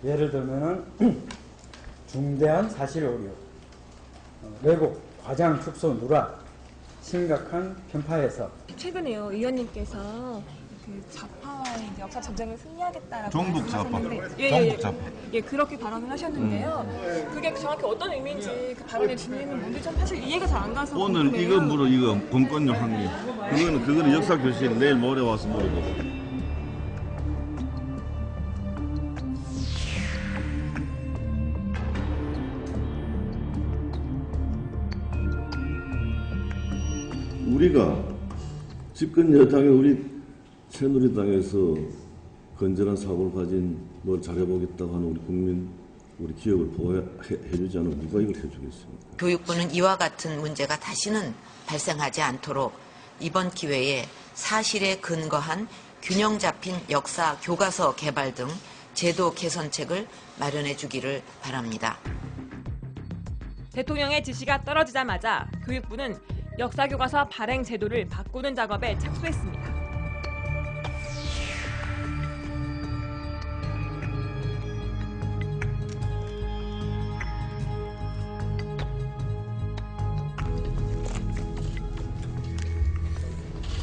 예를 들면은 중대한 사실 오류, 왜곡, 과장 축소 누락, 심각한 편파 해석. 최근에요 의원님께서 그 좌파와의 역사 전쟁을 승리하겠다라고 종북 좌파. 말씀하셨는데, 종북 좌파. 예, 그렇게 발언을 하셨는데요. 그게 정확히 어떤 의미인지 그 발언의 진위는 뭔지 좀 사실 이해가 잘 안 가서 오늘 궁금해요. 이거 물어 이거 공권력 확립. 그거는 역사 교실 내일 모레 와서 물어보고. 우리가 집권 여당의 우리 새누리당에서 건전한 사고를 가진 뭘 잘해보겠다고 하는 우리 국민, 우리 기업을 보호해주지 않으면 누가 이걸 해주겠습니까? 교육부는 이와 같은 문제가 다시는 발생하지 않도록 이번 기회에 사실에 근거한 균형 잡힌 역사 교과서 개발 등 제도 개선책을 마련해 주기를 바랍니다. 대통령의 지시가 떨어지자마자 교육부는 역사교과서 발행 제도를 바꾸는 작업에 착수했습니다.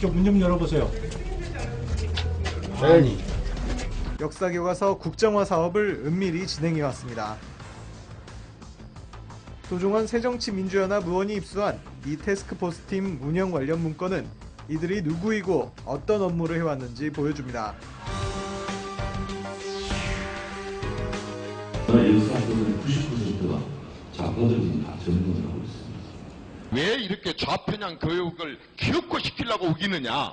문 좀 열어보세요. 역사교과서 국정화 사업을 은밀히 진행해왔습니다. 조종환 새정치민주연합 의원이 입수한 이 태스크포스팀 운영 관련 문건은 이들이 누구이고 어떤 업무를 해왔는지 보여줍니다. 역사학교는 90%가 좌파들이 다 전문을 하고 있습니다. 왜 이렇게 좌편향 교육을 기업화시키려고 우기느냐?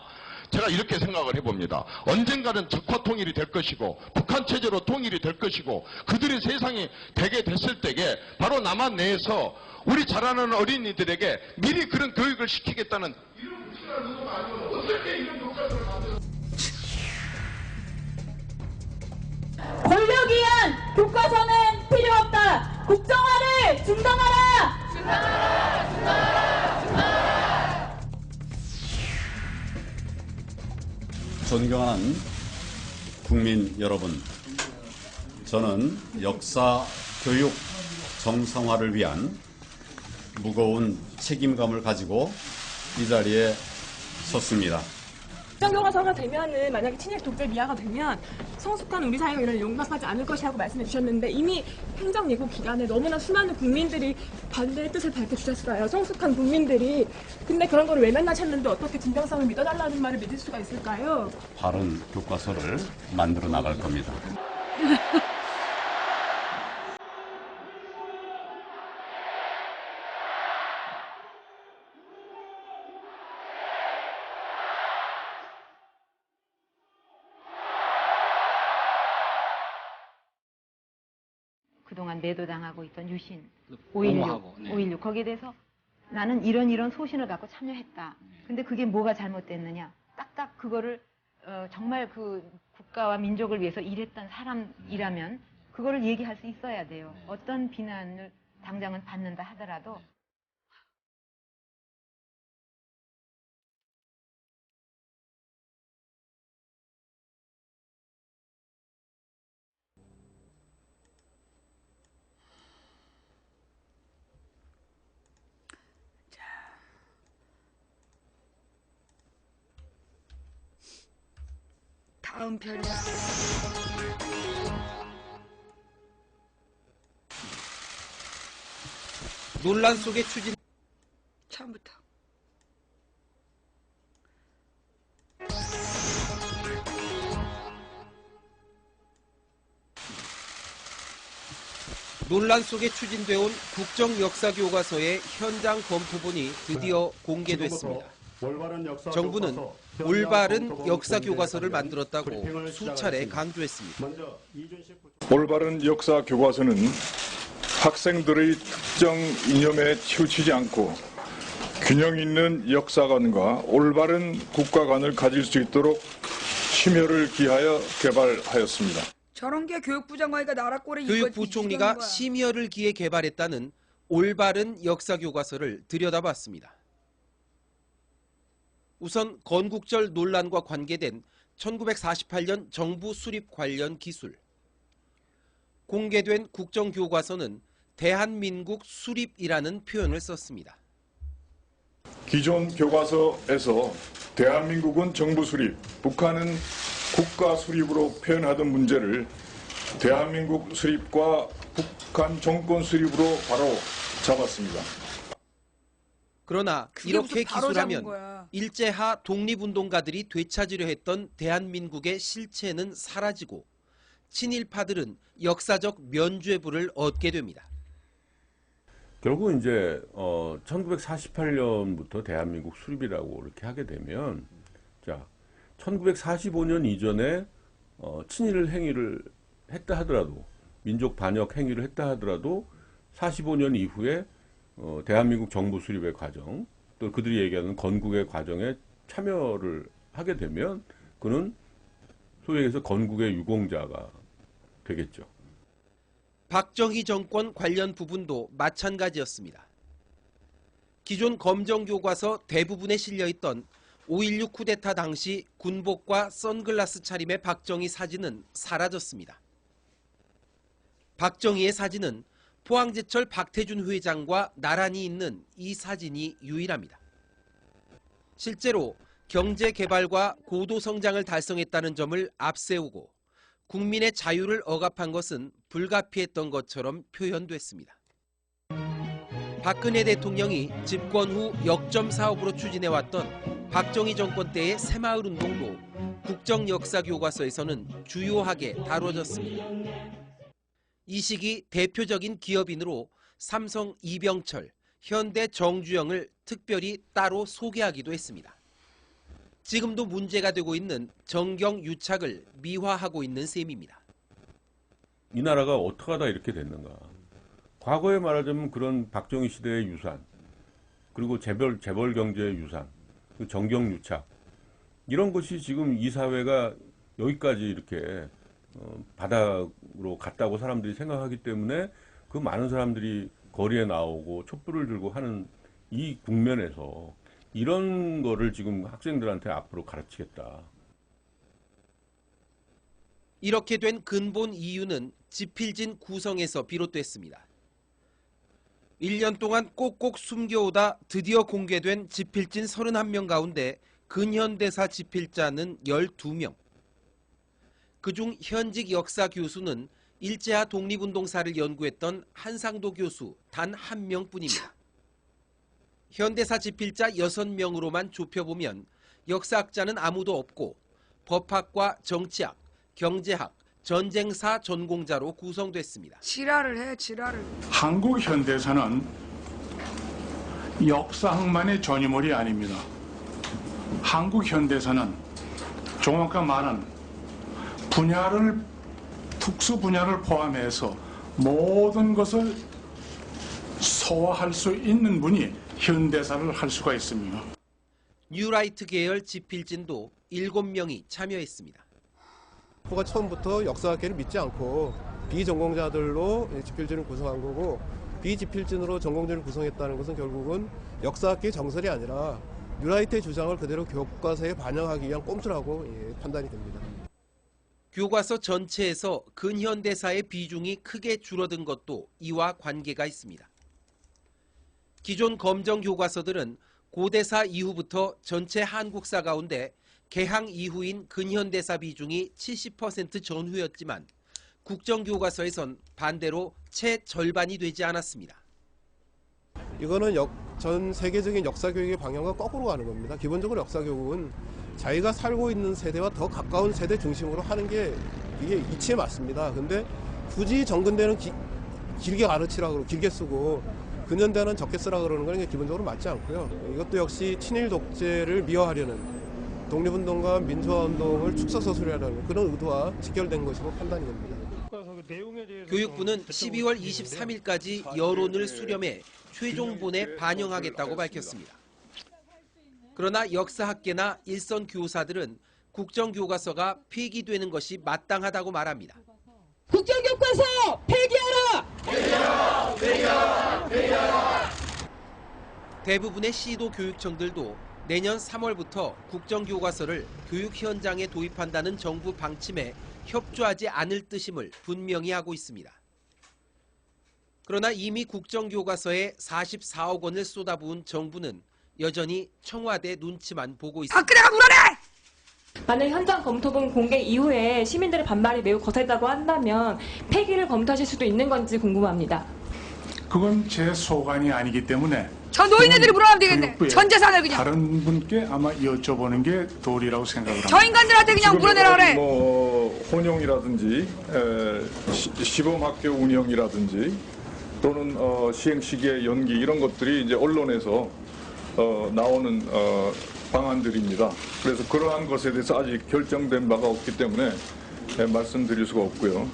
제가 이렇게 생각을 해봅니다. 언젠가는 적화 통일이 될 것이고 북한 체제로 통일이 될 것이고 그들의 세상이 되게 됐을 때에 바로 남한 내에서 우리 자라는 어린이들에게 미리 그런 교육을 시키겠다는 이런 무식한 의도가 아니면 어떻게 이런 교과서를 만들어? 권력이 위한 교과서는 필요 없다. 국정화를 중단하라. 존경하는 국민 여러분, 저는 역사 교육 정상화를 위한 무거운 책임감을 가지고 이 자리에 섰습니다. 국정교과서가 되면은 만약에 친일 독재 미화가 되면 성숙한 우리 사회가 이런 용납하지 않을 것이라고 말씀해 주셨는데 이미 행정예고 기간에 너무나 수많은 국민들이 반대의 뜻을 밝혀주셨어요. 성숙한 국민들이. 근데 그런 걸 외면하셨는데 어떻게 진정성을 믿어달라는 말을 믿을 수가 있을까요? 바른 교과서를 만들어 나갈 겁니다. 그동안 매도당하고 있던 유신, 옹호하고, 5.16, 5.16 거기에 대해서 나는 이런 소신을 갖고 참여했다. 근데 그게 뭐가 잘못됐느냐? 딱딱 그거를 정말 그 국가와 민족을 위해서 일했던 사람이라면 그거를 얘기할 수 있어야 돼요. 어떤 비난을 당장은 받는다 하더라도 다음 편이야. 논란 속에 추진. 처음부터. 논란 속에 추진돼 온 국정역사교과서의 현장 검토본이 드디어 공개됐습니다. 정부는 올바른 역사교과서를 만들었다고 수차례 강조했습니다. 올바른 역사 교과서는 학생들의 특정 이념에 치우치지 않고 균형 있는 역사관과 올바른 국가관을 가질 수 있도록 심혈을 기하여 개발하였습니다. 저런 게 교육부 장관이가 나라 꼴에 교육부총리가 심혈을 기해 개발했다는 올바른 역사교과서를 들여다봤습니다. 우선 건국절 논란과 관계된 1948년 정부 수립 관련 기술. 공개된 국정교과서는 대한민국 수립이라는 표현을 썼습니다. 기존 교과서에서 대한민국은 정부 수립, 북한은 국가 수립으로 표현하던 문제를 대한민국 수립과 북한 정권 수립으로 바로 잡았습니다. 그러나 이렇게 기술하면 일제하 독립운동가들이 되찾으려 했던 대한민국의 실체는 사라지고 친일파들은 역사적 면죄부를 얻게 됩니다. 결국 이제 1948년부터 대한민국 수립이라고 이렇게 하게 되면, 자, 1945년 이전에 친일 행위를 했다 하더라도, 민족 반역 행위를 했다 하더라도 45년 이후에 대한민국 정부 수립의 과정, 또 그들이 얘기하는 건국의 과정에 참여를 하게 되면 그는 소위 얘기해서 건국의 유공자가 되겠죠. 박정희 정권 관련 부분도 마찬가지였습니다. 기존 검정교과서 대부분에 실려있던 5.16 쿠데타 당시 군복과 선글라스 차림의 박정희 사진은 사라졌습니다. 박정희의 사진은 포항제철 박태준 회장과 나란히 있는 이 사진이 유일합니다. 실제로 경제개발과 고도성장을 달성했다는 점을 앞세우고 국민의 자유를 억압한 것은 불가피했던 것처럼 표현됐습니다. 박근혜 대통령이 집권 후 역점 사업으로 추진해왔던 박정희 정권 때의 새마을 운동도 국정역사교과서에서는 주요하게 다뤄졌습니다. 이 시기 대표적인 기업인으로 삼성 이병철, 현대 정주영을 특별히 따로 소개하기도 했습니다. 지금도 문제가 되고 있는 정경 유착을 미화하고 있는 셈입니다. 이 나라가 어떻게 하다 이렇게 됐는가. 과거에 말하자면 그런 박정희 시대의 유산, 그리고 재벌 경제의 유산, 정경 유착, 이런 것이 지금 이 사회가 여기까지 이렇게 바닥으로 갔다고 사람들이 생각하기 때문에 그 많은 사람들이 거리에 나오고 촛불을 들고 하는 이 국면에서 이런 거를 지금 학생들한테 앞으로 가르치겠다. 이렇게 된 근본 이유는 지필진 구성에서 비롯됐습니다. 1년 동안 꼭꼭 숨겨오다 드디어 공개된 지필진 31명 가운데 근현대사 지필자는 12명. 그중 현직 역사 교수는 일제하 독립운동사를 연구했던 한상도 교수 단 1명뿐입니다. 현대사 지필자 6명으로만 좁혀보면 역사학자는 아무도 없고 법학과 정치학, 경제학, 전쟁사 전공자로 구성됐습니다. 지랄을 해, 지랄을. 한국 현대사는 역사학만의 전유물이 아닙니다. 한국 현대사는 조만간 많은 특수 분야를 포함해서 모든 것을 소화할 수 있는 분이 현대사를 할 수가 있습니다. 뉴라이트 계열 지필진도 7명이 참여했습니다. 후가 처음부터 역사학계를 믿지 않고 비전공자들로 지필진을 구성한 거고, 비지필진으로 전공진을 구성했다는 것은 결국은 역사학계의 정설이 아니라 뉴라이트의 주장을 그대로 교과서에 반영하기 위한 꼼수라고 판단이 됩니다. 교과서 전체에서 근현대사의 비중이 크게 줄어든 것도 이와 관계가 있습니다. 기존 검정 교과서들은 고대사 이후부터 전체 한국사 가운데 개항 이후인 근현대사 비중이 70% 전후였지만 국정교과서에선 반대로 채 절반이 되지 않았습니다. 이거는 전 세계적인 역사교육의 방향과 거꾸로 가는 겁니다. 기본적으로 역사교육은 자기가 살고 있는 세대와 더 가까운 세대 중심으로 하는 게 이게 이치에 맞습니다. 근데 굳이 정근되는 길게 가르치라 그러고 길게 쓰고 근현대는 적게 쓰라 그러는 건 기본적으로 맞지 않고요. 이것도 역시 친일 독재를 미화하려는 독립운동과 민주화운동을 축소서술하려는 그런 의도와 직결된 것이고 판단이 됩니다. 교육부는 12월 23일까지 여론을 수렴해 최종본에 반영하겠다고 밝혔습니다. 그러나 역사학계나 일선 교사들은 국정교과서가 폐기되는 것이 마땅하다고 말합니다. 국정교과서 폐기하라! 폐기하라! 대부분의 시도 교육청들도 내년 3월부터 국정교과서를 교육 현장에 도입한다는 정부 방침에 협조하지 않을 뜻임을 분명히 하고 있습니다. 그러나 이미 국정교과서에 44억 원을 쏟아부은 정부는 여전히 청와대 눈치만 보고 있습니다. 박근혜가 물어내! 만약 현장 검토본 공개 이후에 시민들의 반발이 매우 거셌다고 한다면 폐기를 검토하실 수도 있는 건지 궁금합니다. 그건 제 소관이 아니기 때문에 저 노인네들이 물어가면 되겠네. 전 재산을 그냥. 다른 분께 아마 여쭤보는 게 도리라고 생각을 합니다. 저 인간들한테 그냥 물어내라 그래. 혼용이라든지 시범학교 운영이라든지 또는 시행 시기의 연기 이런 것들이 이제 언론에서 나오는 방안들입니다. 그래서 그러한 것에 대해서 아직 결정된 바가 없기 때문에 말씀드릴 수가 없고요.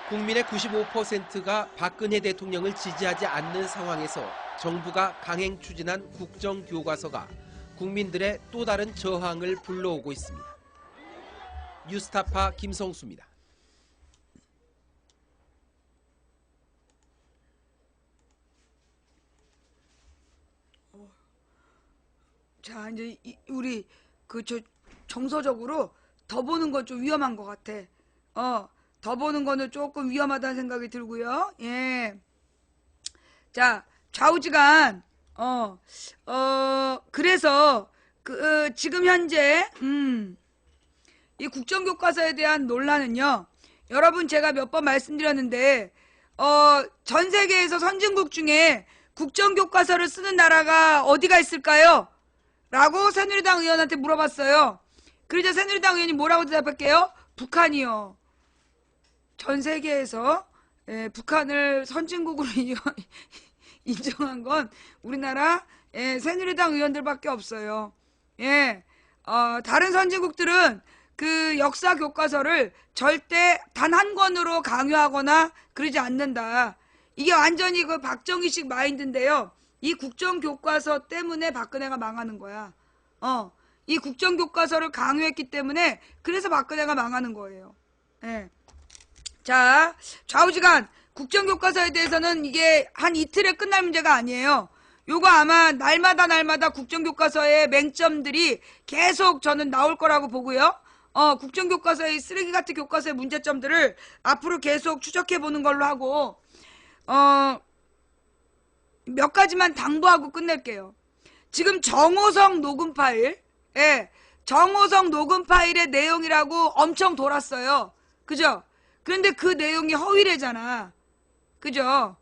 국민의 95%가 박근혜 대통령을 지지하지 않는 상황에서 정부가 강행 추진한 국정교과서가 국민들의 또 다른 저항을 불러오고 있습니다. 뉴스타파 김성수입니다. 자, 이제 우리 정서적으로 더 보는 건 좀 위험한 것 같아. 더 보는 거는 조금 위험하다는 생각이 들고요. 예. 자, 좌우지간 그래서 지금 현재 이 국정교과서에 대한 논란은요. 여러분 제가 몇 번 말씀드렸는데 전 세계에서 선진국 중에 국정교과서를 쓰는 나라가 어디가 있을까요? 라고 새누리당 의원한테 물어봤어요. 그러자 새누리당 의원이 뭐라고 대답할게요? 북한이요. 전 세계에서 북한을 선진국으로 인정한 건 우리나라 새누리당 의원들밖에 없어요. 다른 선진국들은 그 역사 교과서를 절대 단 한 권으로 강요하거나 그러지 않는다. 이게 완전히 그 박정희식 마인드인데요. 이 국정교과서 때문에 박근혜가 망하는 거야. 이 국정교과서를 강요했기 때문에 그래서 박근혜가 망하는 거예요. 자, 좌우지간 국정교과서에 대해서는 이게 한 이틀에 끝날 문제가 아니에요. 요거 아마 날마다 국정교과서의 맹점들이 계속 저는 나올 거라고 보고요. 국정교과서의 쓰레기 같은 교과서의 문제점들을 앞으로 계속 추적해보는 걸로 하고 몇 가지만 당부하고 끝낼게요. 지금 정호성 녹음 파일, 정호성 녹음 파일의 내용이라고 엄청 돌았어요. 그죠? 그런데 그 내용이 허위래잖아. 그죠?